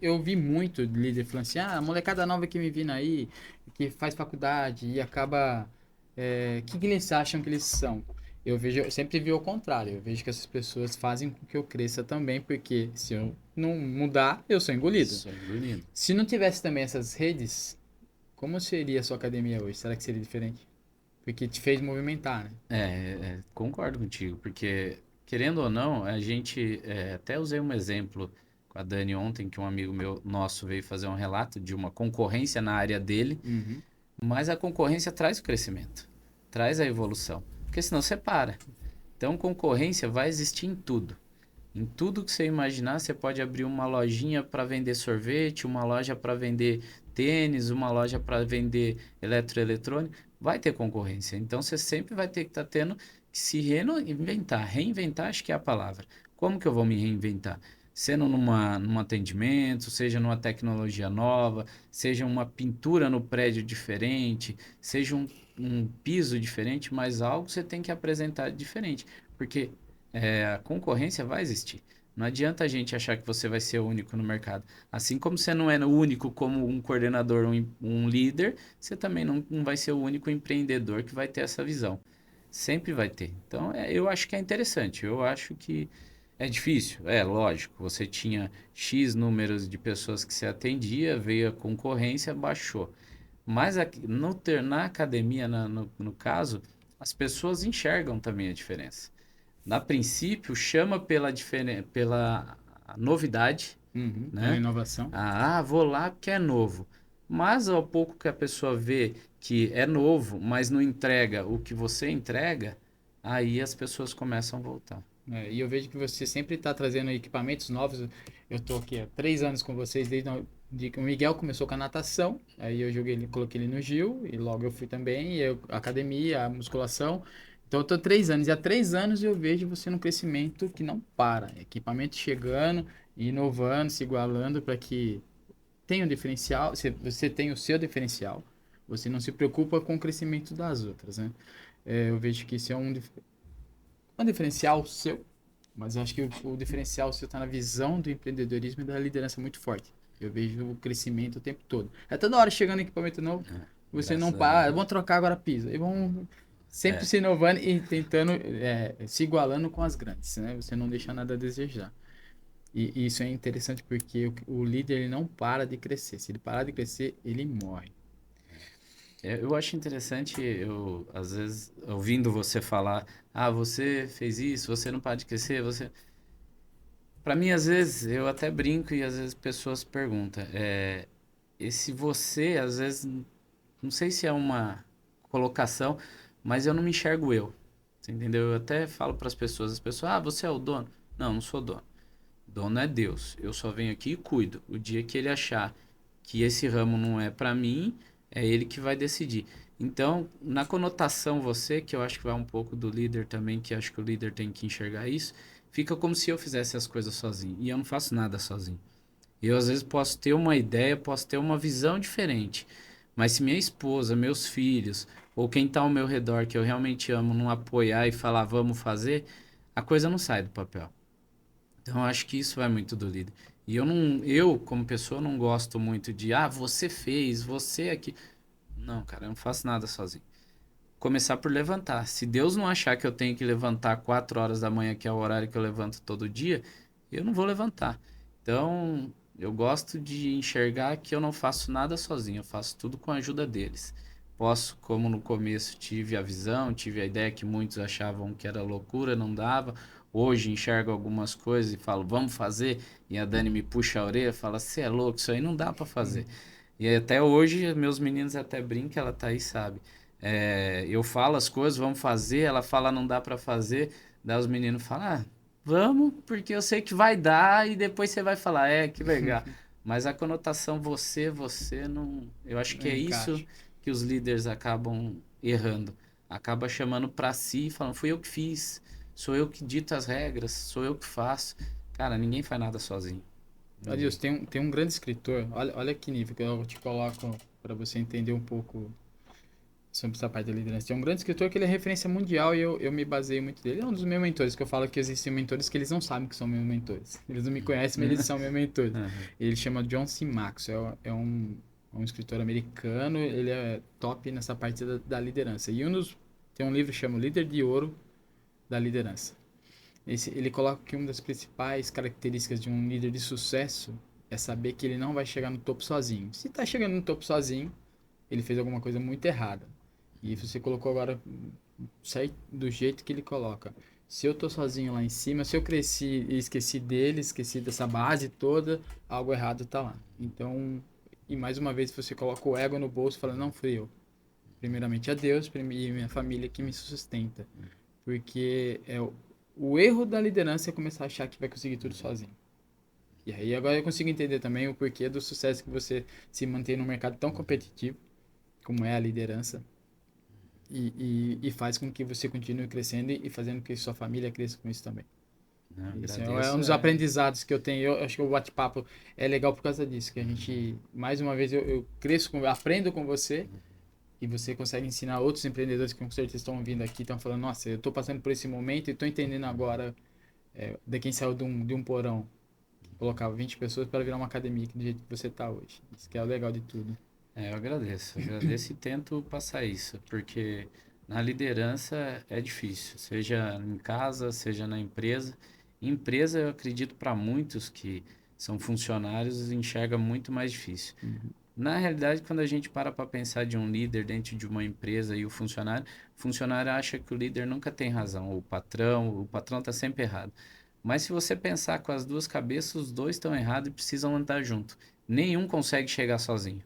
A: Eu vi muito de líder falando assim: ah, a molecada nova que me vindo aí, que faz faculdade e acaba. Que eles acham que eles são? Eu sempre vi o contrário. Eu vejo que essas pessoas fazem com que eu cresça também, porque se eu não mudar, eu sou engolido.
B: Só engolindo.
A: Se não tivesse também essas redes, como seria a sua academia hoje? Será que seria diferente? Porque te fez movimentar, né?
B: Concordo contigo, porque querendo ou não, até usei um exemplo com a Dani ontem, que um amigo meu nosso veio fazer um relato de uma concorrência na área dele,
A: Uhum.
B: mas a concorrência traz o crescimento, traz a evolução, porque senão você para. Então, concorrência vai existir em tudo. Em tudo que você imaginar, você pode abrir uma lojinha para vender sorvete, uma loja para vender tênis, uma loja para vender eletroeletrônico. Vai ter concorrência. Então você sempre vai ter que estar tendo que se reinventar. Reinventar, acho que é a palavra. Como que eu vou me reinventar? Sendo num atendimento, seja numa tecnologia nova, seja uma pintura no prédio diferente, seja um piso diferente, mas algo você tem que apresentar diferente. Porque a concorrência vai existir. Não adianta a gente achar que você vai ser o único no mercado. Assim como você não é o único como um coordenador, um líder, você também não vai ser o único empreendedor que vai ter essa visão. Sempre vai ter. Então, eu acho que é interessante. Eu acho que é difícil. É lógico. Você tinha X números de pessoas que você atendia, veio a concorrência, baixou. Mas na academia, no caso, as pessoas enxergam também a diferença. Na princípio, chama pela novidade,
A: Uhum. Pela
B: né?
A: inovação.
B: Vou lá porque é novo. Mas ao pouco que a pessoa vê que é novo, mas não entrega o que você entrega, aí as pessoas começam a voltar.
A: E eu vejo que você sempre está trazendo equipamentos novos. Eu estou aqui há 3 anos com vocês, desde que o Miguel começou com a natação. Aí eu joguei ele, coloquei ele no Gil, e logo eu fui também, e a academia, a musculação. Então eu estou 3 anos, e há 3 anos eu vejo você num crescimento que não para. Equipamento chegando, inovando, se igualando para que tenha um diferencial, você tem o seu diferencial, você não se preocupa com o crescimento das outras, né? Eu vejo que isso é um diferencial seu, mas eu acho que o diferencial seu está na visão do empreendedorismo e da liderança muito forte. Eu vejo o crescimento o tempo todo. É toda hora chegando equipamento novo, você não
B: Graças a
A: para,
B: Deus.
A: vamos trocar agora piso. E vão sempre
B: É,
A: se inovando e tentando, se igualando com as grandes, né? Você não deixa nada a desejar. E isso é interessante porque o líder ele não para de crescer. Se ele parar de crescer, ele morre.
B: eu acho interessante, eu, às vezes, ouvindo você falar, você fez isso, você não para de crescer, você... Para mim, às vezes, eu até brinco e às vezes pessoas perguntam, esse você, às vezes, não sei se é uma colocação, mas eu não me enxergo eu, você entendeu? Eu até falo para as pessoas, você é o dono? Não, não sou dono. Dono é Deus. Eu só venho aqui e cuido. O dia que ele achar que esse ramo não é para mim, é ele que vai decidir. Então, na conotação você, que eu acho que vai um pouco do líder também, que acho que o líder tem que enxergar isso, fica como se eu fizesse as coisas sozinho. E eu não faço nada sozinho. Eu, às vezes, posso ter uma ideia, posso ter uma visão diferente. Mas se minha esposa, meus filhos, ou quem está ao meu redor, que eu realmente amo, não apoiar e falar, vamos fazer, a coisa não sai do papel. Então, eu acho que isso vai muito do líder. E eu, como pessoa, não gosto muito de, você fez, você aqui. Não, cara, eu não faço nada sozinho. Começar por levantar. Se Deus não achar que eu tenho que levantar 4 horas da manhã, que é o horário que eu levanto todo dia, eu não vou levantar. Então, eu gosto de enxergar que eu não faço nada sozinho, eu faço tudo com a ajuda deles. Posso, como no começo tive a visão, tive a ideia que muitos achavam que era loucura, não dava. Hoje enxergo algumas coisas e falo, vamos fazer. E a Dani me puxa a orelha e fala, você é louco, isso aí não dá para fazer. E até hoje, meus meninos até brincam, ela tá aí, sabe? Eu falo as coisas, vamos fazer, ela fala, não dá para fazer. Daí os meninos falam, vamos, porque eu sei que vai dar, e depois você vai falar, que legal. Mas a conotação você não. Eu acho que
A: Não
B: é isso
A: encaixa.
B: que os líderes acabam errando. Acaba chamando para si e falando, fui eu que fiz, sou eu que dito as regras, sou eu que faço. Cara, ninguém faz nada sozinho. Ninguém.
A: Adilson, tem um grande escritor, olha que nível que eu te coloco para você entender um pouco sobre essa parte da liderança. Tem um grande escritor que ele é referência mundial e eu me baseio muito dele. É um dos meus mentores, que eu falo que existem mentores que eles não sabem que são meus mentores. Eles não me conhecem, mas eles são meus mentores.
B: Uhum.
A: Ele chama John C. Maxwell, é um escritor americano, ele é top nessa parte da liderança. Tem um livro que chama O Líder de Ouro da Liderança. Ele coloca que uma das principais características de um líder de sucesso é saber que ele não vai chegar no topo sozinho. Se está chegando no topo sozinho, ele fez alguma coisa muito errada. E você colocou agora certo, do jeito que ele coloca. Se eu tô sozinho lá em cima, se eu cresci e esqueci dele, esqueci dessa base toda, algo errado tá lá. Então, e mais uma vez você coloca o ego no bolso e fala, não fui eu. Primeiramente a Deus e minha família que me sustenta. Porque o erro da liderança é começar a achar que vai conseguir tudo sozinho. E aí agora eu consigo entender também o porquê do sucesso que você se mantém num mercado tão competitivo, como é a liderança, e faz com que você continue crescendo e fazendo com que sua família cresça com isso também.
B: Não,
A: Isso é um
B: agradeço.
A: dos aprendizados que eu tenho. Eu acho que o bate-papo é legal por causa disso, que a gente, mais uma vez, eu cresço, aprendo com você e você consegue ensinar outros empreendedores que com certeza estão vindo aqui, estão falando, nossa, eu estou passando por esse momento e estou entendendo agora de quem saiu de um porão, que colocava 20 pessoas para virar uma academia do jeito que você está hoje. Isso que é o legal de tudo.
B: Eu agradeço e tento passar isso, porque na liderança é difícil, seja em casa, seja na empresa. Empresa, eu acredito para muitos que são funcionários, enxerga muito mais difícil. Na realidade, quando a gente para pensar de um líder dentro de uma empresa e o funcionário acha que o líder nunca tem razão, o patrão está sempre errado. Mas se você pensar com as duas cabeças, os dois estão errados e precisam andar junto. Nenhum consegue chegar sozinho.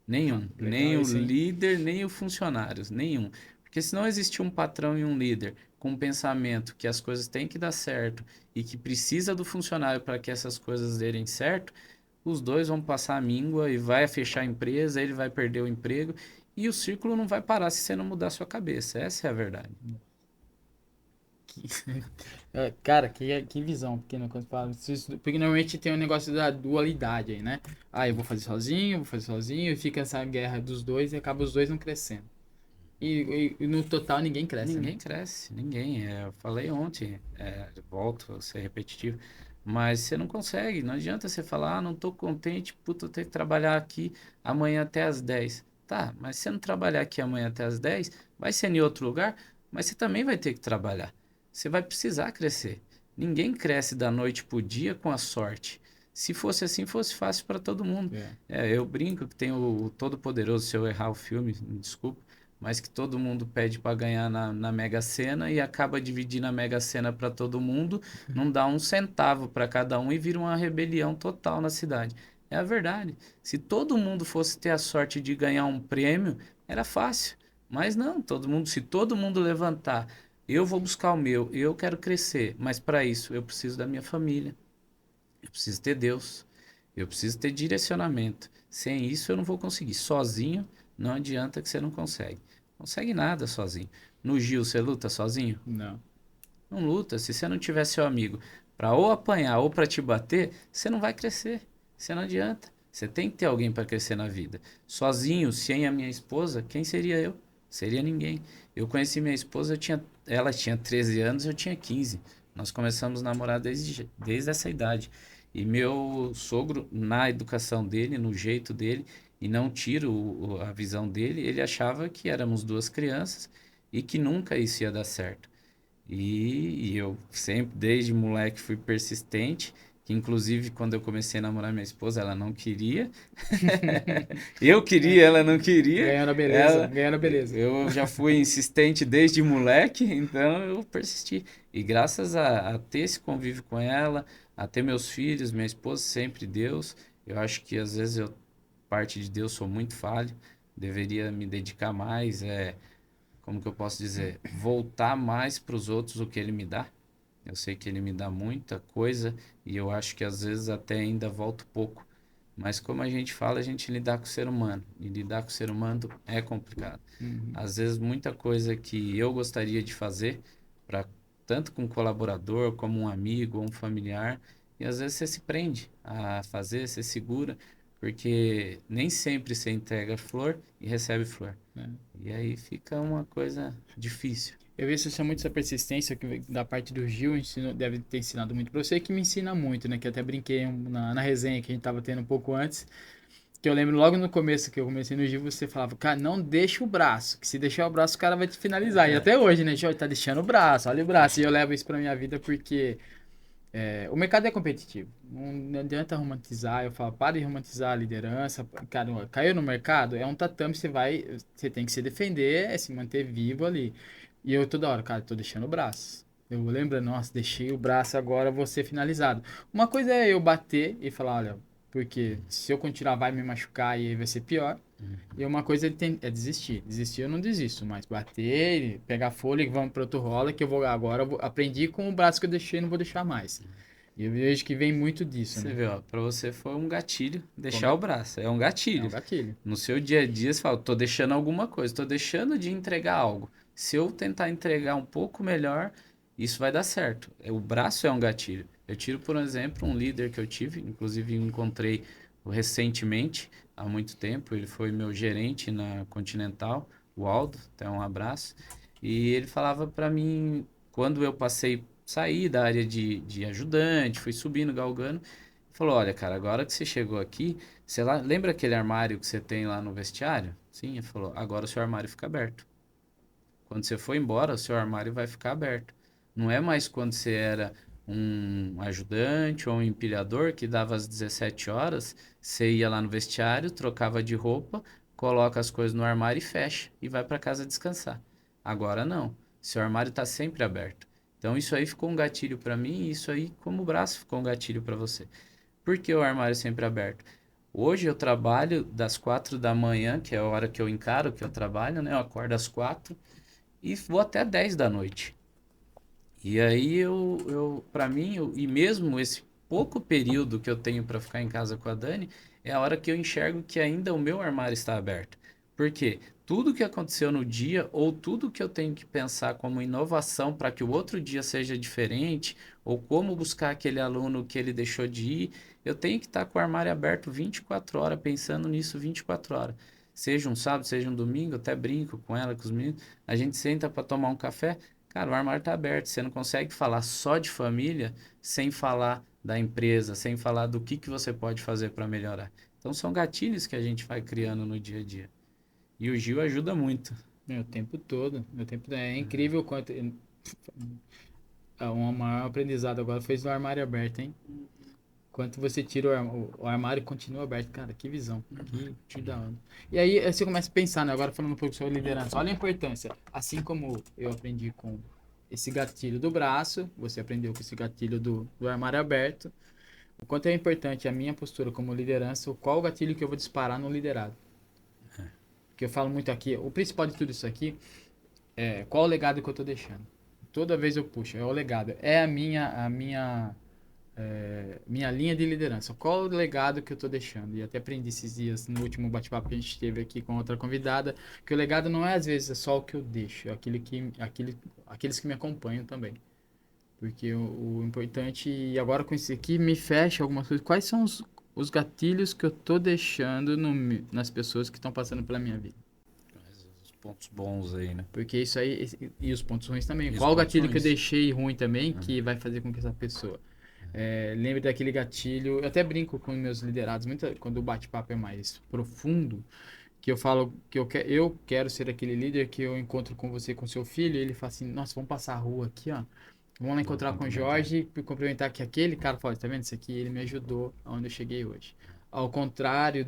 B: Nenhum.
A: Legal
B: Nem o
A: isso, hein?
B: líder, nem os funcionários. Nenhum. Porque se não existir um patrão e um líder com um pensamento que as coisas têm que dar certo e que precisa do funcionário para que essas coisas derem certo, os dois vão passar a míngua e vai fechar a empresa, ele vai perder o emprego e o círculo não vai parar se você não mudar a sua cabeça. Essa é a verdade.
A: Que- Cara, que visão, porque, quando fala, porque normalmente tem um negócio da dualidade aí, né? Ah, eu vou fazer sozinho, e fica essa guerra dos dois e acaba os dois não crescendo. E no total ninguém cresce, né?
B: Ninguém cresce, ninguém. Eu falei ontem, volto a ser repetitivo, mas você não consegue. Não adianta você falar, não estou contente, puta, eu tenho que trabalhar aqui amanhã até às 10. Tá, mas se você não trabalhar aqui amanhã até às 10, vai ser em outro lugar, mas você também vai ter que trabalhar. Você vai precisar crescer. Ninguém cresce da noite para o dia com a sorte. Se fosse assim, fosse fácil para todo mundo.
A: É.
B: Eu brinco que tem o Todo-Poderoso, se eu errar o filme, me desculpa, mas que todo mundo pede para ganhar na Mega Sena e acaba dividindo a Mega Sena para todo mundo, não dá um centavo para cada um e vira uma rebelião total na cidade. É a verdade. Se todo mundo fosse ter a sorte de ganhar um prêmio, era fácil. Mas não, se todo mundo levantar, eu vou buscar o meu, eu quero crescer, mas para isso eu preciso da minha família, eu preciso ter Deus, eu preciso ter direcionamento. Sem isso eu não vou conseguir. Sozinho não adianta que você não consegue. Consegue nada sozinho. No Gil, você luta sozinho?
A: Não.
B: Não luta. Se você não tiver seu amigo para ou apanhar ou para te bater, você não vai crescer. Você não adianta. Você tem que ter alguém para crescer na vida. Sozinho, sem a minha esposa, quem seria eu? Seria ninguém. Eu conheci minha esposa, ela tinha 13 anos, eu tinha 15. Nós começamos a namorar desde essa idade. E meu sogro, na educação dele, no jeito dele, e não tiro a visão dele, ele achava que éramos duas crianças e que nunca isso ia dar certo. E eu sempre, desde moleque, fui persistente, que inclusive quando eu comecei a namorar minha esposa, ela não queria. Eu queria, ela não queria.
A: Ganhando a beleza,
B: Ela,
A: ganhando a beleza.
B: eu já fui insistente desde moleque, então eu persisti. E graças a ter esse convívio com ela, a ter meus filhos, minha esposa, sempre Deus, eu acho que às vezes eu, parte de Deus, sou muito falho, deveria me dedicar mais, como que eu posso dizer, voltar mais para os outros o que ele me dá. Eu sei que ele me dá muita coisa e eu acho que às vezes até ainda volto pouco. Mas como a gente fala, a gente lidar com o ser humano. E lidar com o ser humano é complicado.
A: Uhum.
B: Às vezes muita coisa que eu gostaria de fazer, para tanto com um colaborador, como um amigo ou um familiar, e às vezes você se prende a fazer, você segura, porque nem sempre você entrega flor e recebe flor.
A: É.
B: E aí fica uma coisa difícil.
A: Eu vejo que você muito essa persistência que da parte do Gil, deve ter ensinado muito pra você, que me ensina muito, né? Que eu até brinquei na resenha que a gente tava tendo um pouco antes, que eu lembro logo no começo que eu comecei no Gil, você falava, cara, não deixa o braço, que se deixar o braço o cara vai te finalizar. E até hoje, né, Gil, tá deixando o braço, olha o braço. E eu levo isso pra minha vida porque o mercado é competitivo. Não adianta romantizar. Eu falo, para de romantizar a liderança. Cara, caiu no mercado, é um tatame, você tem que se defender, se manter vivo ali. E eu toda hora, cara, tô deixando o braço. Eu lembro, nossa, deixei o braço, agora vou ser finalizado. Uma coisa é eu bater e falar, olha, porque se eu continuar vai me machucar e aí vai ser pior. E uma coisa é desistir. Desistir eu não desisto, mas bater, pegar fôlego, vamos para outro rola que eu vou agora. Aprendi com o braço que eu deixei, não vou deixar mais. E eu vejo que vem muito disso,
B: Você
A: né?
B: vê, ó, pra você foi um gatilho deixar
A: Como
B: o braço. É um
A: é um
B: gatilho.
A: gatilho.
B: No seu dia a dia, você fala, tô deixando alguma coisa, tô deixando de entregar algo. Se eu tentar entregar um pouco melhor, isso vai dar certo. O braço é um gatilho. Eu tiro, por exemplo, um líder que eu tive, inclusive encontrei recentemente, há muito tempo, ele foi meu gerente na Continental, o Aldo, até um abraço. E ele falava para mim, quando eu saí da área de ajudante, fui subindo, galgando, falou, olha, cara, agora que você chegou aqui, lembra aquele armário que você tem lá no vestiário? Sim, ele falou, agora o seu armário fica aberto. Quando você for embora, o seu armário vai ficar aberto. Não é mais quando você era um ajudante ou um empilhador que dava às 17 horas, você ia lá no vestiário, trocava de roupa, coloca as coisas no armário e fecha e vai para casa descansar. Agora não. Seu armário está sempre aberto. Então isso aí ficou um gatilho para mim e isso aí, como o braço, ficou um gatilho para você. Por que o armário sempre aberto? Hoje eu trabalho das 4 da manhã, que é a hora que eu encaro que eu trabalho, né? Eu acordo às 4 e vou até 10 da noite. E aí para mim, e mesmo esse pouco período que eu tenho para ficar em casa com a Dani, é a hora que eu enxergo que ainda o meu armário está aberto. Por quê? Tudo que aconteceu no dia, ou tudo que eu tenho que pensar como inovação para que o outro dia seja diferente, ou como buscar aquele aluno que ele deixou de ir, eu tenho que estar com o armário aberto 24 horas, pensando nisso 24 horas. Seja um sábado, seja um domingo, eu até brinco com ela, com os meninos, a gente senta para tomar um café. Cara, o armário está aberto. Você não consegue falar só de família sem falar da empresa, sem falar do que você pode fazer para melhorar. Então, são gatilhos que a gente vai criando no dia a dia. E o Gil ajuda muito.
A: O tempo todo. O tempo todo. É incrível o quanto. Um maior aprendizado agora foi no armário aberto, hein? Quanto você tira o armário e continua aberto. Cara, que visão. Que da hora. E aí você começa a pensar, né? Agora falando um pouco sobre liderança. Olha a importância. Assim como eu aprendi com esse gatilho do braço, você aprendeu com esse gatilho do armário aberto. O quanto é importante a minha postura como liderança, qual o gatilho que eu vou disparar no liderado. Que eu falo muito aqui, o principal de tudo isso aqui é qual o legado que eu tô deixando. Toda vez eu puxo, é o legado. É minha linha de liderança. Qual o legado que eu tô deixando? E até aprendi esses dias no último bate-papo que a gente teve aqui com outra convidada, que o legado não é às vezes só o que eu deixo, é aqueles que me acompanham também. Porque o importante, e agora com isso aqui, me fecha algumas coisas. Quais são os gatilhos que eu tô deixando nas pessoas que estão passando pela minha vida?
B: Os pontos bons aí, né?
A: Porque isso aí, e os pontos ruins também.
B: E os
A: Qual o
B: pontos
A: gatilho que eu
B: ruins.
A: deixei ruim também que vai fazer com que essa pessoa lembre daquele gatilho? Eu até brinco com meus liderados, quando o bate-papo é mais profundo, que eu falo que eu quero ser aquele líder que eu encontro com você, com seu filho, e ele fala assim, nossa, vamos passar a rua aqui, ó. Vamos lá encontrar com o Jorge e cumprimentar que aquele cara fala, tá vendo? Isso aqui, ele me ajudou aonde eu cheguei hoje. Ao contrário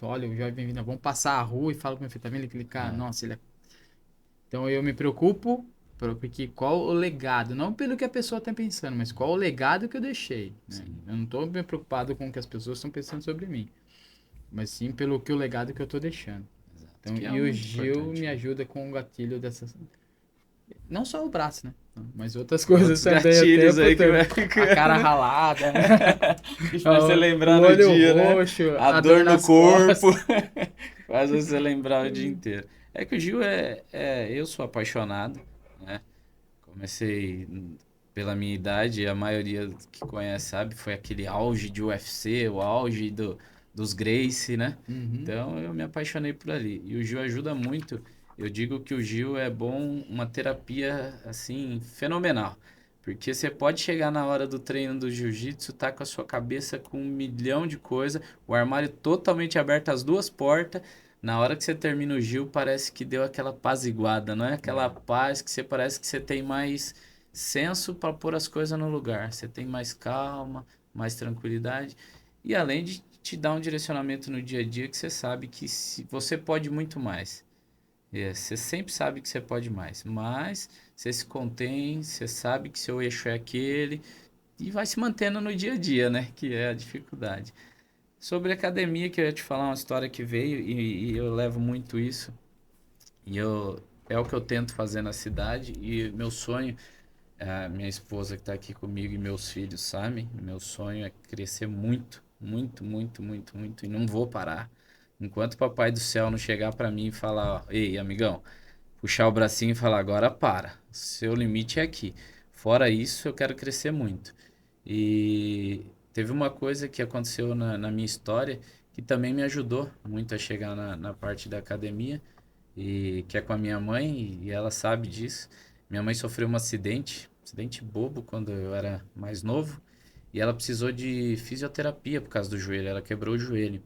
A: olha, o Jorge bem-vindo, vamos passar a rua e fala com meu filho, tá vendo aquele cara? Nossa, ele é. Então eu me preocupo porque qual o legado, não pelo que a pessoa está pensando, mas qual o legado que eu deixei. Né? Eu não estou me preocupado com o que as pessoas estão pensando sobre mim, mas sim pelo que o legado que eu estou deixando.
B: Exato.
A: Então,
B: Que é
A: e o
B: muito
A: Gil
B: importante,
A: me
B: né?
A: ajuda com o gatilho dessas. Não só o braço, né? Mas outras coisas
B: Outros
A: também,
B: gatilhos
A: até
B: aí que vai
A: a cara ralada, né?
B: que faz você
A: O
B: lembrar no
A: olho
B: dia, né?
A: roxo,
B: A
A: a dor
B: dor no
A: nas
B: corpo
A: costas.
B: faz você lembrar o dia inteiro. É que o Gil eu sou apaixonado, né? Comecei pela minha idade, a maioria que conhece sabe, foi aquele auge de UFC, o auge dos Gracie, né?
A: Uhum.
B: Então eu me apaixonei por ali. E o Gil ajuda muito. Eu digo que o Gil é bom, uma terapia assim, fenomenal. Porque você pode chegar na hora do treino do jiu-jitsu, tá com a sua cabeça com 1 milhão de coisas, o armário totalmente aberto, as duas portas. Na hora que você termina o Gil, parece que deu aquela apaziguada, não é? Aquela paz que você parece que você tem mais senso para pôr as coisas no lugar. Você tem mais calma, mais tranquilidade. E além de te dar um direcionamento no dia a dia que você sabe que você pode muito mais. Você sempre sabe que você pode mais, mas você se contém, você sabe que seu eixo é aquele e vai se mantendo no dia a dia, né? Que é a dificuldade. Sobre a academia, que eu ia te falar uma história que veio e eu levo muito isso. É o que eu tento fazer na cidade e meu sonho, a minha esposa que está aqui comigo e meus filhos sabem, meu sonho é crescer muito, muito, muito, muito, muito e não vou parar. Enquanto o Papai do Céu não chegar para mim e falar, ó, ei, amigão, puxar o bracinho e falar, agora para, seu limite é aqui. Fora isso, eu quero crescer muito. E teve uma coisa que aconteceu na minha história que também me ajudou muito a chegar na parte da academia, e que é com a minha mãe, e ela sabe disso. Minha mãe sofreu um acidente bobo quando eu era mais novo, e ela precisou de fisioterapia por causa do joelho, ela quebrou o joelho.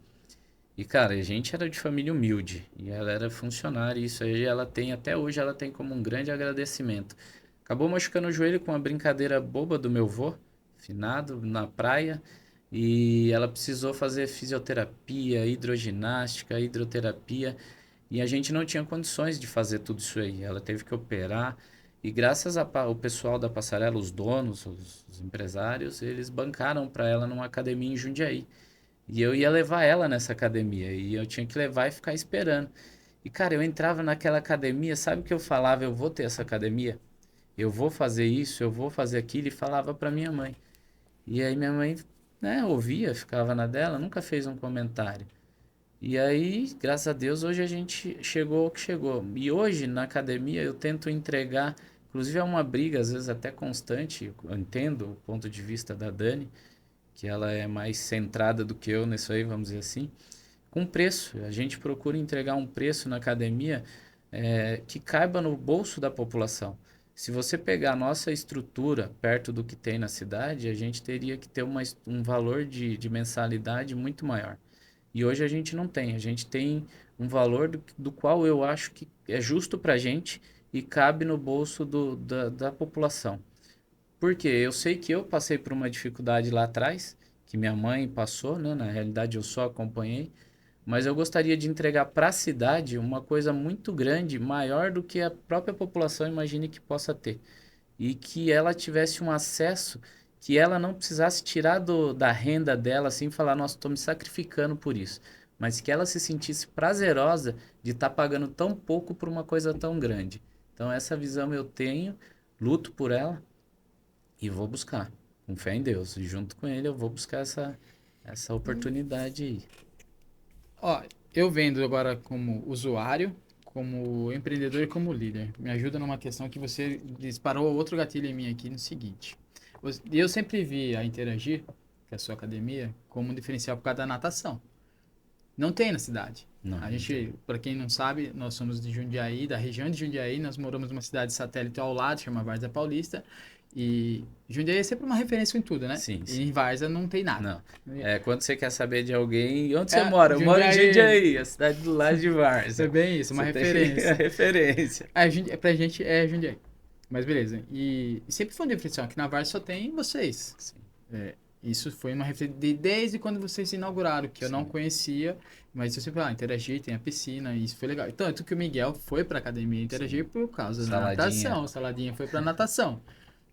B: E cara, a gente era de família humilde, e ela era funcionária, e isso aí ela tem, até hoje ela tem como um grande agradecimento. Acabou machucando o joelho com uma brincadeira boba do meu vô, finado, na praia, e ela precisou fazer fisioterapia, hidroginástica, hidroterapia, e a gente não tinha condições de fazer tudo isso aí. Ela teve que operar. E graças ao pessoal da passarela, os donos, os empresários, eles bancaram para ela numa academia em Jundiaí. E eu ia levar ela nessa academia. E eu tinha que levar e ficar esperando. E, cara, eu entrava naquela academia, sabe o que eu falava? Eu vou ter essa academia, eu vou fazer isso, eu vou fazer aquilo, e falava para minha mãe. E aí minha mãe, né, ouvia, ficava na dela, nunca fez um comentário. E aí, graças a Deus, hoje a gente chegou ao que chegou. E hoje, na academia, eu tento entregar, inclusive é uma briga, às vezes até constante, eu entendo o ponto de vista da Dani, que ela é mais centrada do que eu nisso aí, vamos dizer assim, com preço. A gente procura entregar um preço na academia que caiba no bolso da população. Se você pegar a nossa estrutura perto do que tem na cidade, a gente teria que ter um valor de mensalidade muito maior. E hoje a gente não tem. A gente tem um valor do qual eu acho que é justo para a gente e cabe no bolso da população. Porque eu sei que eu passei por uma dificuldade lá atrás, que minha mãe passou, né? Na realidade eu só acompanhei, mas eu gostaria de entregar para a cidade uma coisa muito grande, maior do que a própria população imagine que possa ter. E que ela tivesse um acesso que ela não precisasse tirar da renda dela assim e falar, nossa, estou me sacrificando por isso. Mas que ela se sentisse prazerosa de estar pagando tão pouco por uma coisa tão grande. Então essa visão eu tenho, luto por ela e vou buscar, com fé em Deus. E junto com ele eu vou buscar essa oportunidade aí.
A: Ó, eu vendo agora como usuário, como empreendedor e como líder. Me ajuda numa questão que você disparou outro gatilho em mim aqui no seguinte. Eu sempre vi a Interagir, que é a sua academia, como um diferencial por causa da natação. Não tem na cidade.
B: Não,
A: A
B: não tem.
A: gente, para quem não sabe, nós somos de Jundiaí, da região de Jundiaí, nós moramos numa cidade satélite ao lado, chama Várzea Paulista, e Jundiaí é sempre uma referência em tudo, né?
B: Sim,
A: E
B: sim.
A: em Várzea não tem nada.
B: Não. Quando você quer saber de alguém, onde você
A: É,
B: mora? Eu moro em
A: Jundiaí,
B: Jundiaí, a cidade do lado de
A: é
B: Várzea.
A: bem isso, uma
B: Você tem a
A: referência.
B: referência.
A: Pra gente é Jundiaí. Mas beleza. E sempre foi um diferencial. Aqui na Várzea só tem vocês.
B: Sim,
A: É, isso foi uma referência desde quando vocês se inauguraram, que eu não
B: sim,
A: conhecia, mas eu sempre interagir, tem a piscina, e isso foi legal. Tanto que o Miguel foi pra academia interagir
B: sim.
A: por causa da
B: Saladinha.
A: natação. O Saladinha foi pra natação.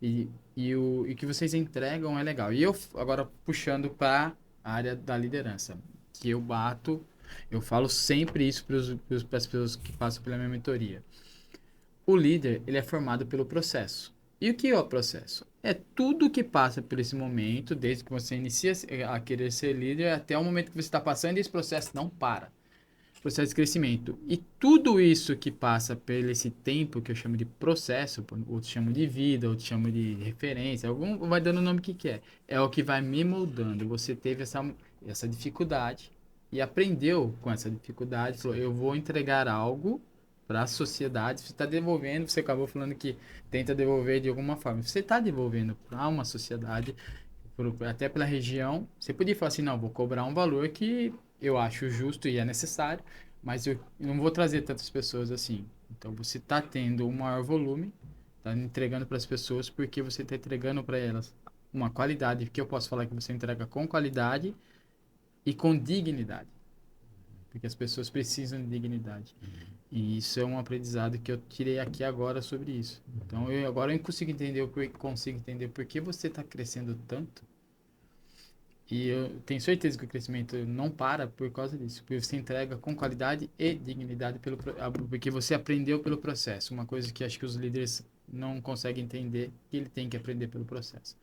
A: E o que vocês entregam é legal. E eu, agora puxando para a área da liderança, que eu bato, eu falo sempre isso para as pessoas que passam pela minha mentoria. O líder, ele é formado pelo processo. E o que é o processo? É tudo que passa por esse momento, desde que você inicia a querer ser líder até o momento que você está passando, e esse processo não para. Processo de crescimento. E tudo isso que passa por esse tempo, que eu chamo de processo, outros chamam de vida, outros chamam de referência, algum vai dando o nome que quer. É o que vai me moldando. Você teve essa dificuldade e aprendeu com essa dificuldade, falou, eu vou entregar algo para a sociedade. Você está devolvendo, você acabou falando que tenta devolver de alguma forma. Você está devolvendo para uma sociedade, até pela região. Você podia falar assim, não, vou cobrar um valor que eu acho justo e é necessário, mas eu não vou trazer tantas pessoas assim. Então você está tendo um maior volume, está entregando para as pessoas porque você está entregando para elas uma qualidade, que eu posso falar que você entrega com qualidade e com dignidade. Porque as pessoas precisam de dignidade. E isso é um aprendizado que eu tirei aqui agora sobre isso. Então, agora eu consigo entender por que você está crescendo tanto. E eu tenho certeza que o crescimento não para por causa disso. Porque você entrega com qualidade e dignidade porque você aprendeu pelo processo. Uma coisa que acho que os líderes não conseguem entender, que ele tem que aprender pelo processo.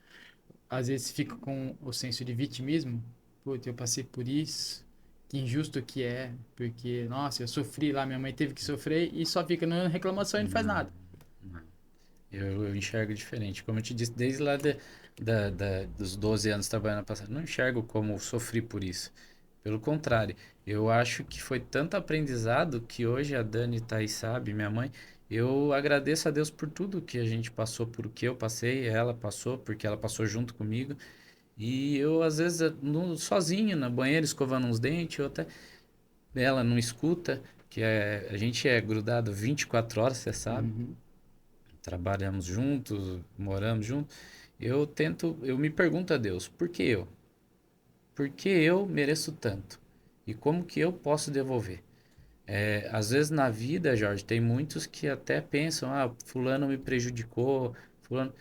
A: Às vezes fica com o senso de vitimismo. Putz, eu passei por isso, que injusto que é, porque, nossa, eu sofri lá, minha mãe teve que sofrer e só fica na reclamação e não faz
B: Não,
A: nada.
B: não. Eu enxergo diferente. Como eu te disse, desde lá dos 12 anos trabalhando na passagem, não enxergo como sofri por isso. Pelo contrário, eu acho que foi tanto aprendizado que hoje a Dani tá aí, sabe, minha mãe, eu agradeço a Deus por tudo que a gente passou, por o que eu passei, ela passou, porque ela passou junto comigo. E eu, às vezes, sozinho na banheira, escovando uns dentes, ou até ela não escuta, a gente é grudado 24 horas, você sabe.
A: Uhum.
B: Trabalhamos juntos, moramos juntos. Eu me pergunto a Deus, por que eu? Por que eu mereço tanto? E como que eu posso devolver? Às vezes na vida, Jorge, tem muitos que até pensam, fulano me prejudicou, fulano...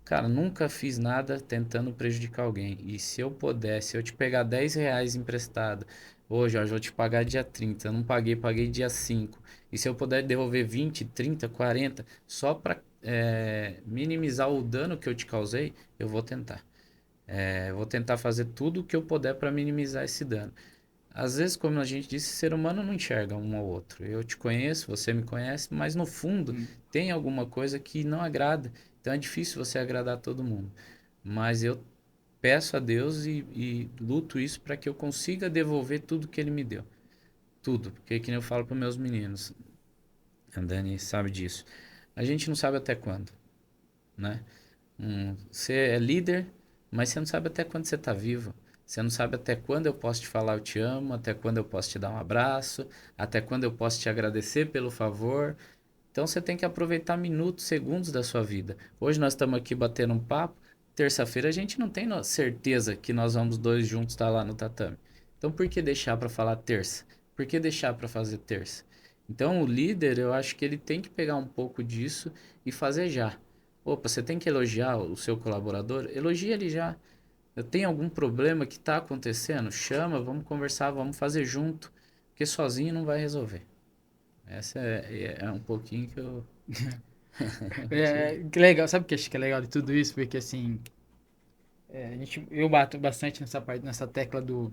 B: Cara, nunca fiz nada tentando prejudicar alguém. E se eu pudesse, eu te pegar R$ 10 emprestado, hoje, ó, eu vou te pagar dia 30, eu não paguei, paguei dia 5. E se eu puder devolver 20, 30, 40, só para minimizar o dano que eu te causei, eu vou tentar. Eu vou tentar fazer tudo o que eu puder para minimizar esse dano. Às vezes, como a gente disse, ser humano não enxerga um ao outro. Eu te conheço, você me conhece, mas no fundo tem alguma coisa que não agrada. Então é difícil você agradar todo mundo. Mas eu peço a Deus e luto isso para que eu consiga devolver tudo que Ele me deu. Tudo. Porque, que nem eu falo para meus meninos, a Dani sabe disso. A gente não sabe até quando, né? Você é líder, mas você não sabe até quando você está vivo. Você não sabe até quando eu posso te falar eu te amo, até quando eu posso te dar um abraço, até quando eu posso te agradecer pelo favor. Então você tem que aproveitar minutos, segundos da sua vida. Hoje nós estamos aqui batendo um papo. Terça-feira a gente não tem certeza que nós vamos dois juntos estar lá no tatame. Então por que deixar para falar terça? Por que deixar para fazer terça? Então o líder, eu acho que ele tem que pegar um pouco disso e fazer já. Opa, você tem que elogiar o seu colaborador? Elogia ele já. Eu tenho algum problema que está acontecendo? Chama, vamos conversar, vamos fazer junto. Porque sozinho não vai resolver. Essa é um pouquinho que eu...
A: Que legal, sabe o que eu acho que é legal de tudo isso? Porque assim, eu bato bastante nessa parte, nessa tecla de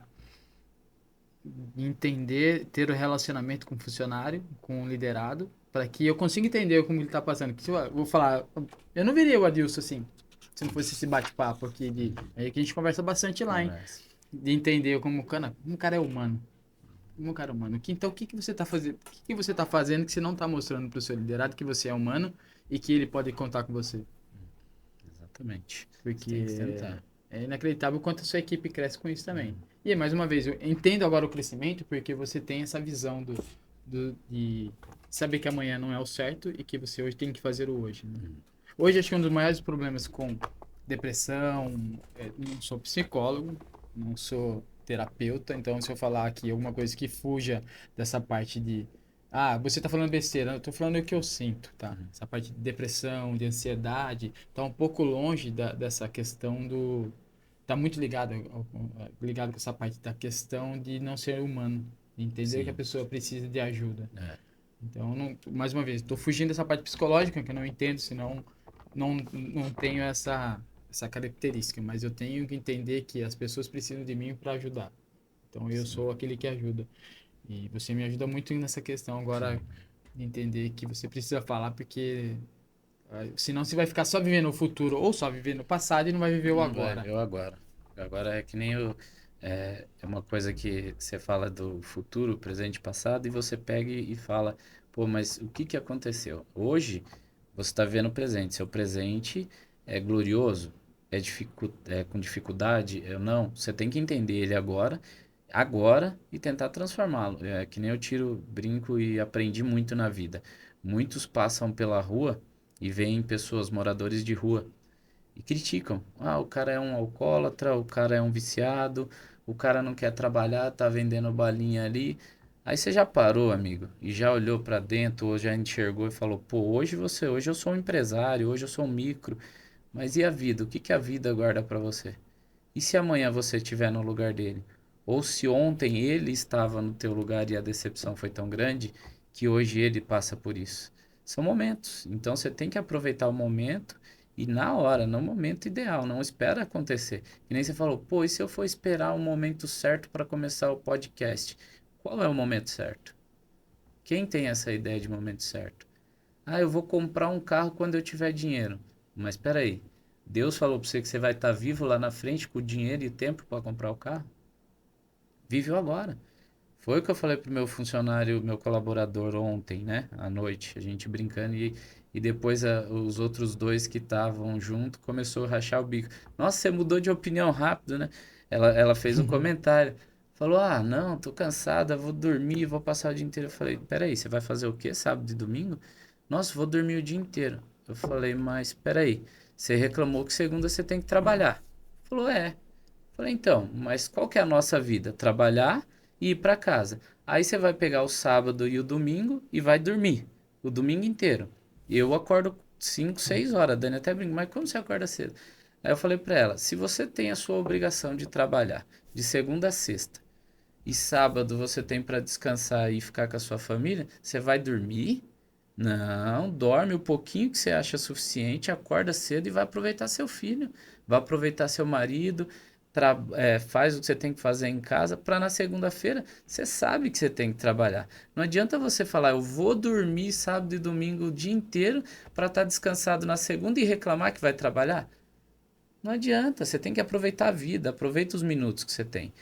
A: entender, ter o relacionamento com o funcionário, com o liderado, para que eu consiga entender como ele está passando. Que se eu vou falar, eu não veria o Adilson assim, se não fosse esse bate-papo aqui, aí que a gente conversa bastante lá, hein?
B: Conversa.
A: De entender como o cara é humano. Como o cara é humano. Então, o que que você está fazendo? O que que você tá fazendo que você não está mostrando para o seu liderado que você é humano e que ele pode contar com você?
B: Exatamente. Você
A: Porque
B: tem que tentar.
A: é inacreditável o quanto a sua equipe cresce com isso também. E mais uma vez, eu entendo agora o crescimento porque você tem essa visão de saber que amanhã não é o certo e que você hoje tem que fazer o hoje, né? Hoje, acho que um dos maiores problemas com depressão, não sou psicólogo, não sou terapeuta, então se eu falar aqui alguma coisa que fuja dessa parte de você tá falando besteira, eu tô falando o que eu sinto, tá? Essa parte de depressão, de ansiedade, tá um pouco longe dessa questão tá muito ligado com essa parte da questão de não ser humano, de entender que a
B: Sim.
A: pessoa precisa de ajuda.
B: É.
A: Então, mais uma vez, estou fugindo dessa parte psicológica, que eu não entendo, senão não tenho essa característica, mas eu tenho que entender que as pessoas precisam de mim para ajudar. Então, eu sou aquele que ajuda. E você me ajuda muito nessa questão agora de entender que você precisa falar, porque senão você vai ficar só vivendo o futuro ou só vivendo o passado e não vai viver o
B: Não vai
A: agora.
B: ver o agora. Agora é que nem é uma coisa que você fala do futuro, presente e passado, e você pega e fala, pô, mas o que que aconteceu? Hoje você está vendo o presente. Seu presente é glorioso, é com dificuldade, não. Você tem que entender ele agora e tentar transformá-lo. É que nem eu tiro, brinco e aprendi muito na vida. Muitos passam pela rua e veem pessoas, moradores de rua, e criticam. Ah, o cara é um alcoólatra, o cara é um viciado, o cara não quer trabalhar, tá vendendo balinha ali. Aí você já parou, amigo, e já olhou pra dentro, ou já enxergou e falou: pô, hoje eu sou um empresário, hoje eu sou um micro, mas e a vida? O que que a vida guarda pra você? E se amanhã você estiver no lugar dele? Ou se ontem ele estava no teu lugar e a decepção foi tão grande que hoje ele passa por isso? São momentos. Então você tem que aproveitar o momento e na hora, no momento ideal, não espera acontecer. E nem você falou, pô, e se eu for esperar o momento certo para começar o podcast? Qual é o momento certo? Quem tem essa ideia de momento certo? Ah, eu vou comprar um carro quando eu tiver dinheiro. Mas espera aí. Deus falou para você que você vai estar vivo lá na frente com o dinheiro e tempo para comprar o carro? Vive o agora. Foi o que eu falei pro meu funcionário, meu colaborador ontem, né? À noite, a gente brincando e depois os outros dois que estavam junto começou a rachar o bico. Nossa, você mudou de opinião rápido, né? Ela fez um comentário. Falou, não, tô cansada, vou dormir, vou passar o dia inteiro. Eu falei, peraí, você vai fazer o quê sábado e domingo? Nossa, vou dormir o dia inteiro. Eu falei, mas peraí, você reclamou que segunda você tem que trabalhar. Falou, é. Falei, então, mas qual que é a nossa vida? Trabalhar e ir para casa. Aí você vai pegar o sábado e o domingo e vai dormir o domingo inteiro. Eu acordo 5, 6 horas. A Dani até brinca, mas como você acorda cedo? Aí eu falei pra ela, se você tem a sua obrigação de trabalhar de segunda a sexta e sábado você tem pra descansar e ficar com a sua família, você vai dormir? Não, dorme o pouquinho que você acha suficiente, acorda cedo e vai aproveitar seu filho, vai aproveitar seu marido, faz o que você tem que fazer em casa, para na segunda-feira você sabe que você tem que trabalhar. Não adianta você falar, eu vou dormir sábado e domingo o dia inteiro para estar descansado na segunda e reclamar que vai trabalhar. Não adianta, você tem que aproveitar a vida, aproveita os minutos que você tem.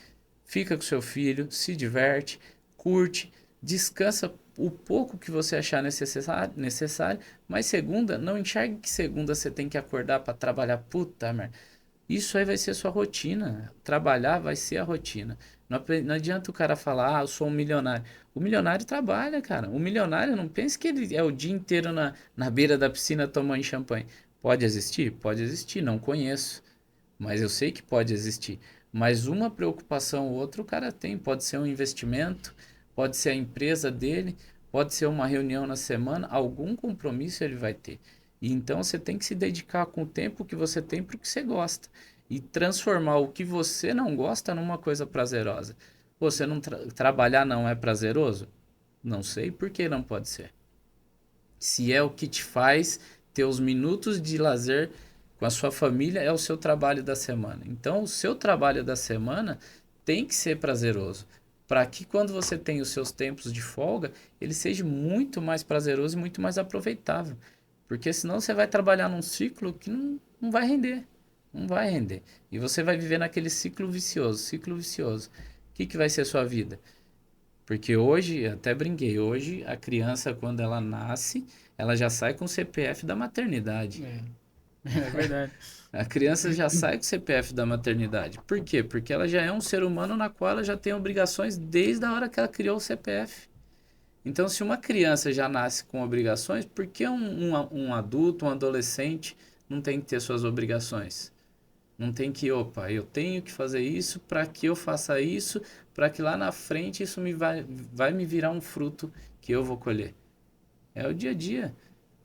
B: Fica com seu filho, se diverte, curte, descansa o pouco que você achar necessário, mas segunda, não enxergue que segunda você tem que acordar para trabalhar. Puta merda. Isso aí vai ser sua rotina. Trabalhar vai ser a rotina. Não adianta o cara falar, eu sou um milionário. O milionário trabalha, cara. O milionário não pensa que ele é o dia inteiro na beira da piscina tomando champanhe. Pode existir? Pode existir, não conheço. Mas eu sei que pode existir. Mas uma preocupação ou outra o cara tem. Pode ser um investimento, pode ser a empresa dele, pode ser uma reunião na semana, algum compromisso ele vai ter. E então você tem que se dedicar com o tempo que você tem para o que você gosta. E transformar o que você não gosta numa coisa prazerosa. Você não trabalhar não é prazeroso? Não sei por que não pode ser. Se é o que te faz ter os minutos de lazer com a sua família, é o seu trabalho da semana. Então, o seu trabalho da semana tem que ser prazeroso, para que quando você tem os seus tempos de folga, ele seja muito mais prazeroso e muito mais aproveitável. Porque senão você vai trabalhar num ciclo que não vai render. Não vai render. E você vai viver naquele ciclo vicioso, ciclo vicioso. O que vai ser a sua vida? Porque hoje, até brinquei, hoje a criança, quando ela nasce, ela já sai com o CPF da maternidade.
A: É verdade.
B: A criança já sai com o CPF da maternidade. Por quê? Porque ela já é um ser humano na qual ela já tem obrigações desde a hora que ela criou o CPF. Então, se uma criança já nasce com obrigações, por que um adulto, um adolescente, não tem que ter suas obrigações? Não tem que, opa, eu tenho que fazer isso para que eu faça isso, para que lá na frente isso vai me virar um fruto que eu vou colher. É o dia a dia.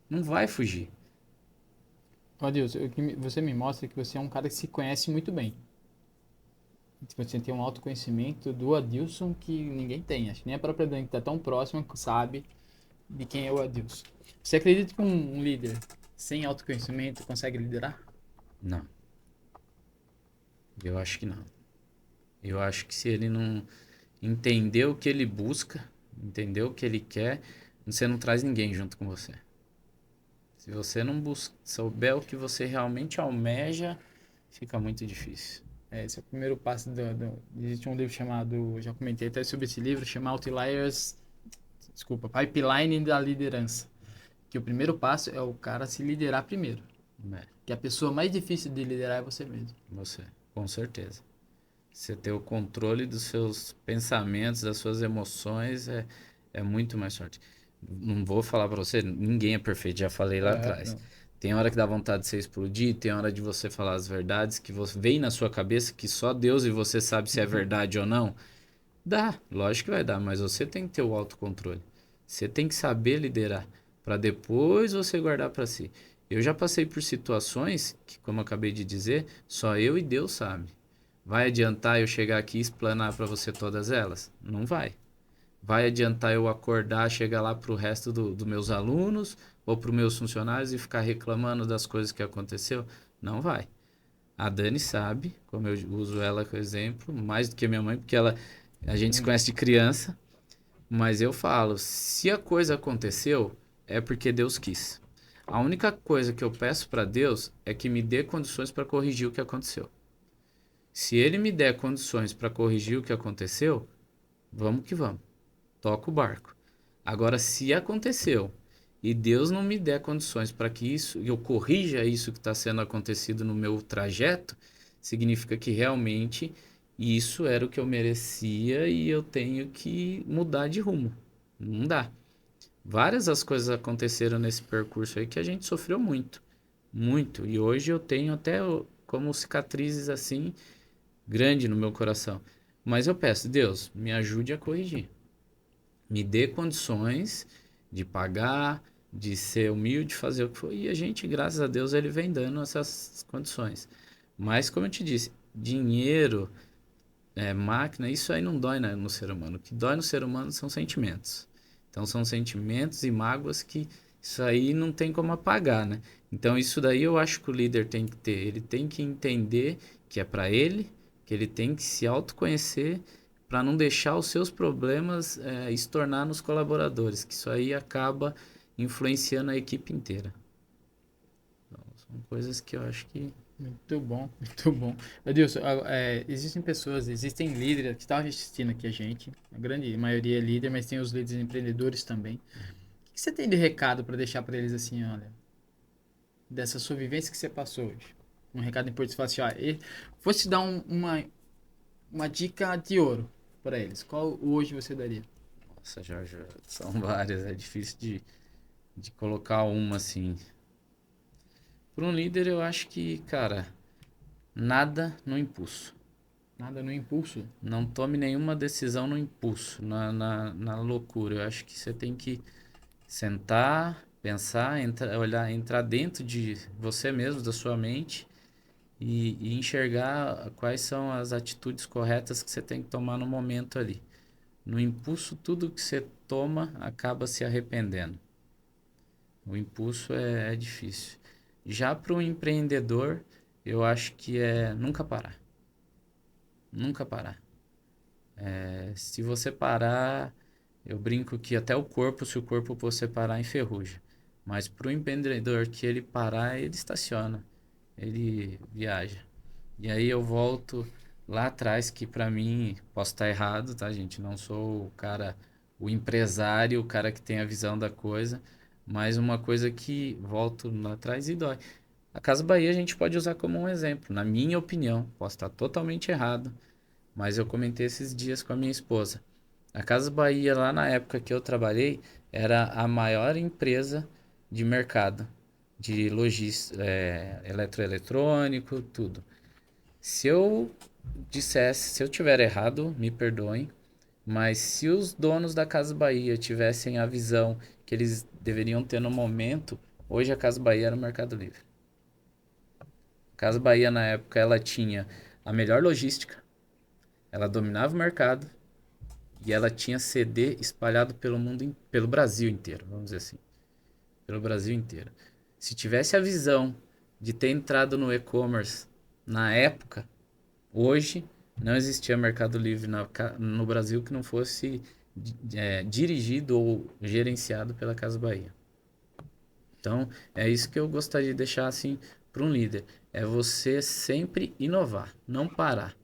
B: Não vai fugir.
A: Ó Deus, você me mostra que você é um cara que se conhece muito bem. Tipo, você tem um autoconhecimento do Adilson que ninguém tem. Acho que nem a própria Dani que está tão próxima sabe de quem é o Adilson. Você acredita que um líder sem autoconhecimento consegue liderar?
B: Não. Eu acho que não. Eu acho que se ele não entender o que ele busca, entender o que ele quer, você não traz ninguém junto com você. Se você não souber o que você realmente almeja, fica muito difícil.
A: Esse é o primeiro passo existe um livro chamado, já comentei até sobre esse livro, chama Pipeline da Liderança. Que o primeiro passo é o cara se liderar primeiro. Que a pessoa mais difícil de liderar é você mesmo.
B: Você, com certeza. Você ter o controle dos seus pensamentos, das suas emoções, é muito mais forte. Não vou falar pra você, ninguém é perfeito, já falei lá atrás.
A: Não.
B: Tem hora que dá vontade de você explodir, tem hora de você falar as verdades que vem na sua cabeça, que só Deus e você sabe se é verdade ou não. Dá, lógico que vai dar, mas você tem que ter o autocontrole. Você tem que saber liderar, para depois você guardar para si. Eu já passei por situações que, como eu acabei de dizer, só eu e Deus sabe. Vai adiantar eu chegar aqui e explanar para você todas elas? Não vai. Vai adiantar eu acordar, chegar lá para o resto dos meus alunos ou para os meus funcionários e ficar reclamando das coisas que aconteceu? Não vai. A Dani sabe, como eu uso ela como exemplo, mais do que minha mãe, porque a gente se conhece de criança, mas eu falo, se a coisa aconteceu, é porque Deus quis. A única coisa que eu peço para Deus é que me dê condições para corrigir o que aconteceu. Se ele me der condições para corrigir o que aconteceu, vamos que vamos. Toca o barco. Agora, se aconteceu e Deus não me der condições para que eu corrija isso que está sendo acontecido no meu trajeto, significa que realmente isso era o que eu merecia e eu tenho que mudar de rumo. Não dá. Várias as coisas aconteceram nesse percurso aí que a gente sofreu muito. Muito. E hoje eu tenho até como cicatrizes assim, grande no meu coração. Mas eu peço, Deus, me ajude a corrigir. Me dê condições de pagar, de ser humilde, fazer o que for. E a gente, graças a Deus, ele vem dando essas condições. Mas, como eu te disse, dinheiro, máquina, isso aí não dói no ser humano. O que dói no ser humano são sentimentos. Então, são sentimentos e mágoas que isso aí não tem como apagar, né? Então, isso daí eu acho que o líder tem que ter. Ele tem que entender que é para ele, que ele tem que se autoconhecer para não deixar os seus problemas estornar nos colaboradores, que isso aí acaba influenciando a equipe inteira. Então, são coisas que eu acho que...
A: Muito bom, muito bom. Adilson, existem pessoas, existem líderes que estão assistindo aqui a gente. A grande maioria é líder, mas tem os líderes empreendedores também. O que você tem de recado para deixar para eles assim, olha, dessa sua vivência que você passou hoje? Um recado importante, você fala assim, ó, vou te dar uma dica de ouro para eles. Qual hoje você daria?
B: Nossa, Jorge, são várias, é difícil de colocar uma assim. Para um líder, eu acho que, cara, nada no impulso.
A: Nada no impulso?
B: Não tome nenhuma decisão no impulso, na loucura. Eu acho que você tem que sentar, pensar, olhar, entrar dentro de você mesmo, da sua mente e enxergar quais são as atitudes corretas que você tem que tomar no momento ali. No impulso, tudo que você toma acaba se arrependendo. O impulso é difícil. Já para o empreendedor, eu acho que é nunca parar. Nunca parar. Se você parar, eu brinco que até o corpo, se o corpo você parar, enferruja. Mas para o empreendedor que ele parar, ele estaciona, ele viaja. E aí eu volto lá atrás, que para mim, posso estar errado, tá, gente? Não sou o cara, o empresário, o cara que tem a visão da coisa, mas uma coisa que volto lá atrás e dói. A Casa Bahia a gente pode usar como um exemplo, na minha opinião, posso estar totalmente errado, mas eu comentei esses dias com a minha esposa. A Casa Bahia, lá na época que eu trabalhei, era a maior empresa de mercado, de logística, eletroeletrônico, tudo. Se eu dissesse, se eu tiver errado, me perdoem, mas se os donos da Casa Bahia tivessem a visão que eles deveriam ter no momento, hoje a Casa Bahia era o Mercado Livre. A Casa Bahia, na época, ela tinha a melhor logística, ela dominava o mercado e ela tinha CD espalhado pelo mundo, pelo Brasil inteiro, vamos dizer assim, pelo Brasil inteiro. Se tivesse a visão de ter entrado no e-commerce na época, hoje não existia Mercado Livre no Brasil que não fosse dirigido ou gerenciado pela Casa Bahia. Então, é isso que eu gostaria de deixar assim para um líder. É você sempre inovar, não parar.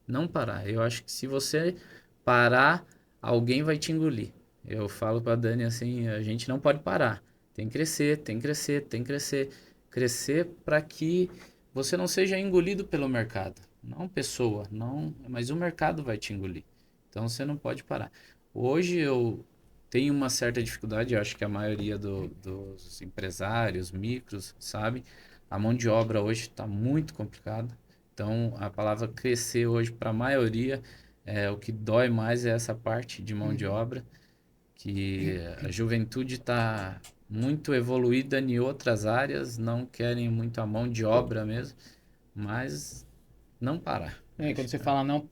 B: Não parar. Eu acho que se você parar, alguém vai te engolir. Eu falo para Dani assim, a gente não pode parar. Tem que crescer, tem que crescer, tem que crescer. Crescer para que você não seja engolido pelo mercado. Não pessoa, não, mas o mercado vai te engolir. Então você não pode parar. Hoje eu tenho uma certa dificuldade, eu acho que a maioria dos empresários, micros, sabe? A mão de obra hoje está muito complicada. Então, a palavra crescer hoje para a maioria, o que dói mais é essa parte de mão de obra, que a juventude está muito evoluída em outras áreas, não querem muito a mão de obra mesmo, mas não parar.
A: Quando você fala não,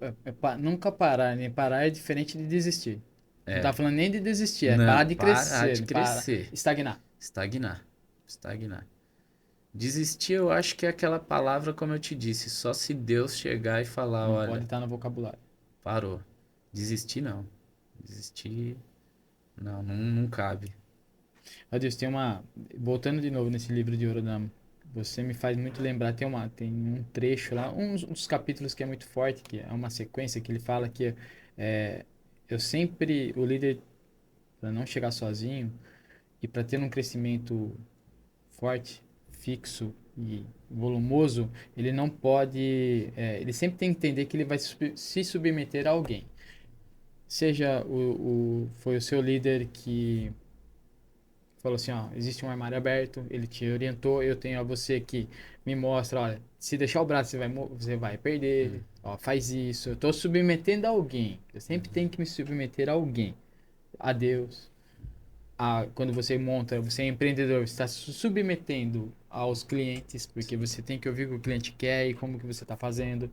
A: nunca parar, nem parar é diferente de desistir. Não tá falando nem de desistir, é parar
B: Não,
A: de
B: parar
A: crescer,
B: de
A: para
B: crescer.
A: estagnar.
B: Estagnar. Estagnar. Desistir, eu acho que é aquela palavra, como eu te disse, só se Deus chegar e falar,
A: Não pode
B: olha,
A: estar no vocabulário.
B: parou. Desistir, não. Desistir, não cabe.
A: Adilson, tem uma. Voltando de novo nesse livro de Ouro, você me faz muito lembrar. Tem um trecho lá, uns dos capítulos que é muito forte, que é uma sequência que ele fala que eu sempre. O líder, para não chegar sozinho e para ter um crescimento forte, fixo e volumoso, ele não pode. Ele sempre tem que entender que ele vai se submeter a alguém. Seja foi o seu líder que falou assim, ó, existe um armário aberto, ele te orientou, eu tenho a você que me mostra, olha, se deixar o braço você vai perder, ó, faz isso. Eu tô submetendo a alguém. Eu sempre tenho que me submeter a alguém. A Deus. quando você monta, você é empreendedor, você está se submetendo aos clientes, porque você tem que ouvir o que o cliente quer e como que você está fazendo.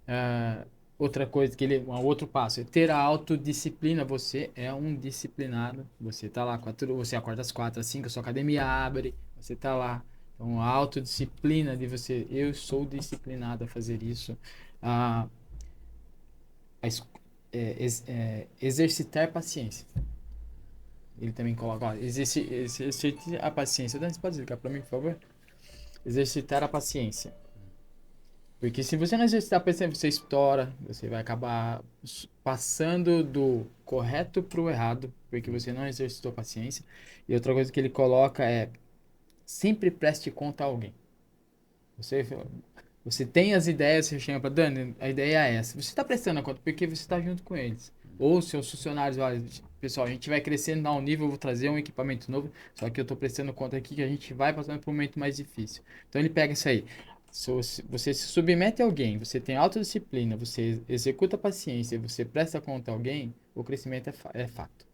A: Ah, outra coisa um outro passo é ter a autodisciplina. Você é um disciplinado. Você tá lá, você acorda às 4, às 5, a sua academia abre, você tá lá. Então, a autodisciplina de você, eu sou disciplinado a fazer isso. Ah, exercitar paciência. Ele também coloca, ó, exercite a paciência. Dan, você pode explicar para mim, por favor? Exercitar a paciência. Porque se você não exercitar a paciência, você estoura, você vai acabar passando do correto para o errado, porque você não exercitou a paciência. E outra coisa que ele coloca é, sempre preste conta a alguém. Você tem as ideias, você chama para Dani, a ideia é essa. Você está prestando a conta porque você está junto com eles. Ou seus funcionários, olha, pessoal, a gente vai crescendo a um nível, eu vou trazer um equipamento novo, só que eu estou prestando conta aqui que a gente vai passando por um momento mais difícil. Então ele pega isso aí. Se você se submete a alguém, você tem autodisciplina, você executa a paciência, você presta conta a alguém, o crescimento é fato.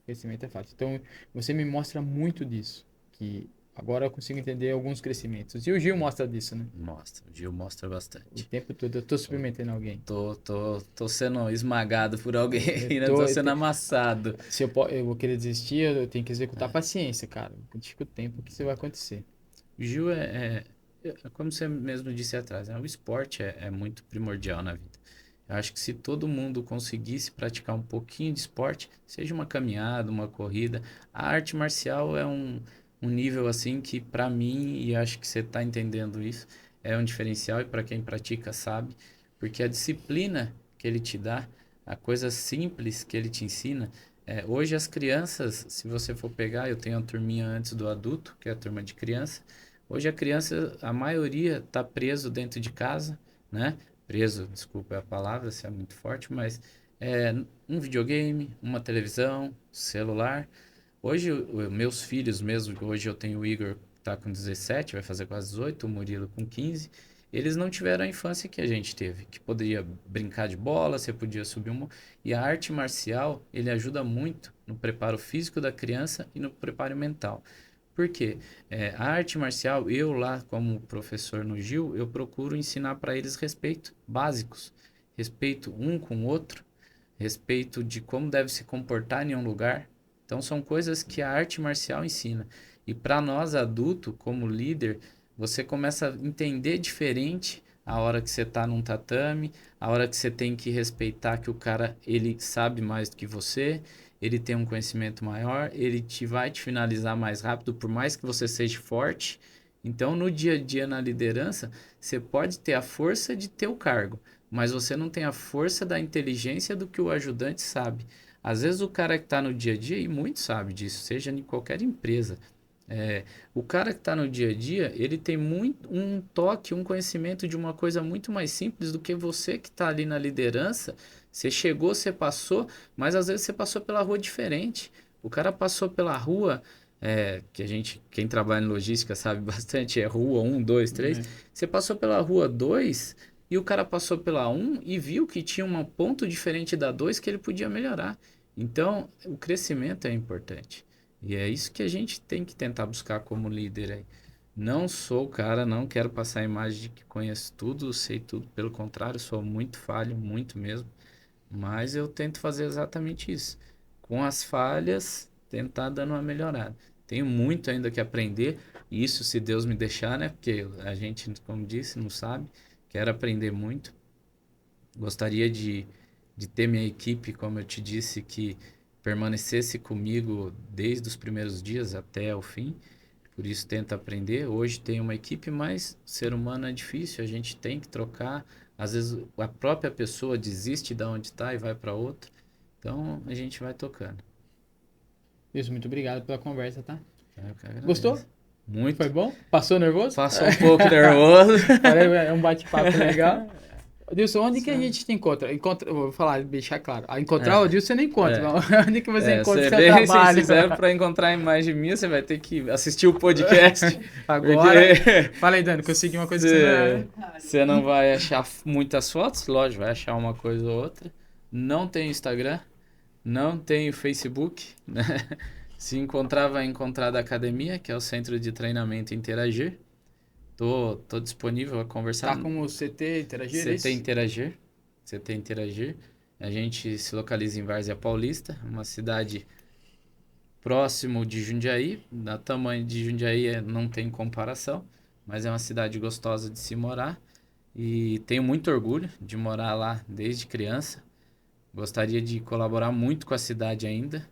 A: O crescimento é fato. Então você me mostra muito disso, que agora eu consigo entender alguns crescimentos. E o Gil mostra disso, né?
B: Mostra, o Gil mostra bastante.
A: O tempo todo eu tô submetendo alguém.
B: Tô sendo esmagado por alguém, né? Tô sendo amassado.
A: Se eu vou querer desistir, eu tenho que executar a paciência, cara. Fica o tempo que isso vai acontecer.
B: O Gil como você mesmo disse atrás, né? O esporte é muito primordial na vida. Eu acho que se todo mundo conseguisse praticar um pouquinho de esporte, seja uma caminhada, uma corrida, a arte marcial é um nível assim que para mim, e acho que você está entendendo isso, é um diferencial e para quem pratica sabe, porque a disciplina que ele te dá, a coisa simples que ele te ensina, hoje as crianças, se você for pegar, eu tenho a turminha antes do adulto, que é a turma de criança, hoje a criança, a maioria está preso dentro de casa, né? Preso, desculpa a palavra, se é muito forte, mas um videogame, uma televisão, celular. Hoje, meus filhos mesmo, hoje eu tenho o Igor, que está com 17, vai fazer quase 18, o Murilo com 15, eles não tiveram a infância que a gente teve, que poderia brincar de bola, você podia subir E a arte marcial, ele ajuda muito no preparo físico da criança e no preparo mental. Por quê? A arte marcial, eu lá como professor no Gil, eu procuro ensinar para eles respeito básicos. Respeito um com o outro, respeito de como deve se comportar em um lugar. Então são coisas que a arte marcial ensina. E para nós adultos, como líder, você começa a entender diferente a hora que você está num tatame, a hora que você tem que respeitar que o cara ele sabe mais do que você, ele tem um conhecimento maior, ele vai te finalizar mais rápido, por mais que você seja forte. Então, no dia a dia, na liderança, você pode ter a força de ter o cargo, mas você não tem a força da inteligência do que o ajudante sabe. Às vezes, o cara que está no dia a dia, e muito sabe disso, seja em qualquer empresa, o cara que está no dia a dia, ele tem muito um toque, um conhecimento de uma coisa muito mais simples do que você que está ali na liderança. Você chegou, você passou, mas às vezes você passou pela rua diferente. O cara passou pela rua, quem trabalha em logística sabe bastante, é rua 1, 2, 3. Você passou pela rua 2 e o cara passou pela 1 e viu que tinha um ponto diferente da 2 que ele podia melhorar. Então, o crescimento é importante. E é isso que a gente tem que tentar buscar como líder aí. Não sou o cara, não quero passar a imagem de que conheço tudo, sei tudo. Pelo contrário, sou muito falho, muito mesmo. Mas eu tento fazer exatamente isso. Com as falhas, tentar dando uma melhorada. Tenho muito ainda que aprender. Isso se Deus me deixar, né? Porque a gente, como disse, não sabe. Quero aprender muito. Gostaria de ter minha equipe, como eu te disse, que permanecesse comigo desde os primeiros dias até o fim. Por isso tento aprender. Hoje tem uma equipe, mas ser humano é difícil, a gente tem que trocar. Às vezes a própria pessoa desiste de onde está e vai para outra. Então a gente vai tocando.
A: Isso, muito obrigado pela conversa, tá?
B: Eu
A: Gostou?
B: Muito.
A: Foi bom? Passou nervoso?
B: Passou um pouco nervoso.
A: É um bate-papo legal. Dilson, onde que a gente te encontra? Vou falar, deixar claro. Encontrar o Dilson você não encontra. Onde que você encontra o seu trabalho?
B: Se quiser, para encontrar a imagem minha, você vai ter que assistir o podcast.
A: Agora, fala aí, Dani, consegui uma coisa que
B: você não vai achar muitas fotos, lógico, vai achar uma coisa ou outra. Não tem Instagram, não tem Facebook, né? Se encontrar, vai encontrar da academia, que é o Centro de Treinamento Interagir. Tô disponível a conversar.
A: Tá como CT Interagir, é
B: CT
A: isso?
B: Interagir. CT Interagir. A gente se localiza em Várzea Paulista, uma cidade próximo de Jundiaí. Da tamanho de Jundiaí não tem comparação, mas é uma cidade gostosa de se morar. E tenho muito orgulho de morar lá desde criança. Gostaria de colaborar muito com a cidade ainda.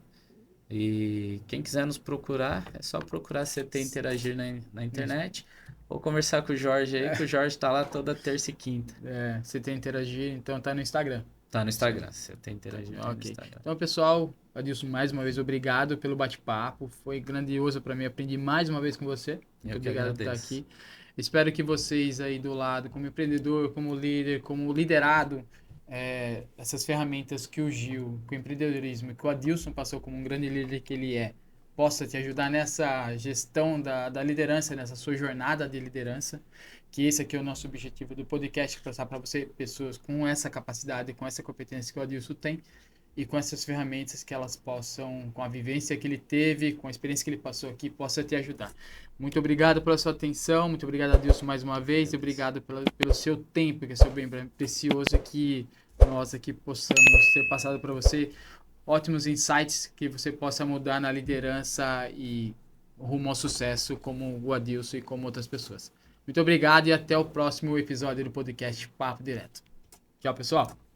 B: E quem quiser nos procurar, é só procurar CT Interagir na internet ou conversar com o Jorge aí, que o Jorge tá lá toda terça e quinta.
A: CT Interagir, então tá no Instagram.
B: Tá no Instagram, CT Interagir tá no
A: Ok.
B: Instagram.
A: Então, pessoal, Adilson, mais uma vez, obrigado pelo bate-papo. Foi grandioso para mim. Aprendi mais uma vez com você. Muito
B: Eu que
A: obrigado por estar
B: agradeço.
A: aqui. Espero que vocês aí do lado, como empreendedor, como líder, como liderado, essas ferramentas que o Gil, que o empreendedorismo, que o Adilson passou como um grande líder que ele é, possa te ajudar nessa gestão da liderança, nessa sua jornada de liderança. Que esse aqui é o nosso objetivo do podcast, passar para você pessoas com essa capacidade, com essa competência que o Adilson tem e com essas ferramentas que elas possam, com a vivência que ele teve, com a experiência que ele passou aqui, possa te ajudar. Muito obrigado pela sua atenção, muito obrigado, Adilson, mais uma vez, e obrigado pelo seu tempo, que é seu bem precioso, que nós aqui possamos ter passado para você ótimos insights que você possa mudar na liderança e rumo ao sucesso, como o Adilson e como outras pessoas. Muito obrigado e até o próximo episódio do podcast Papo Direto. Tchau, pessoal!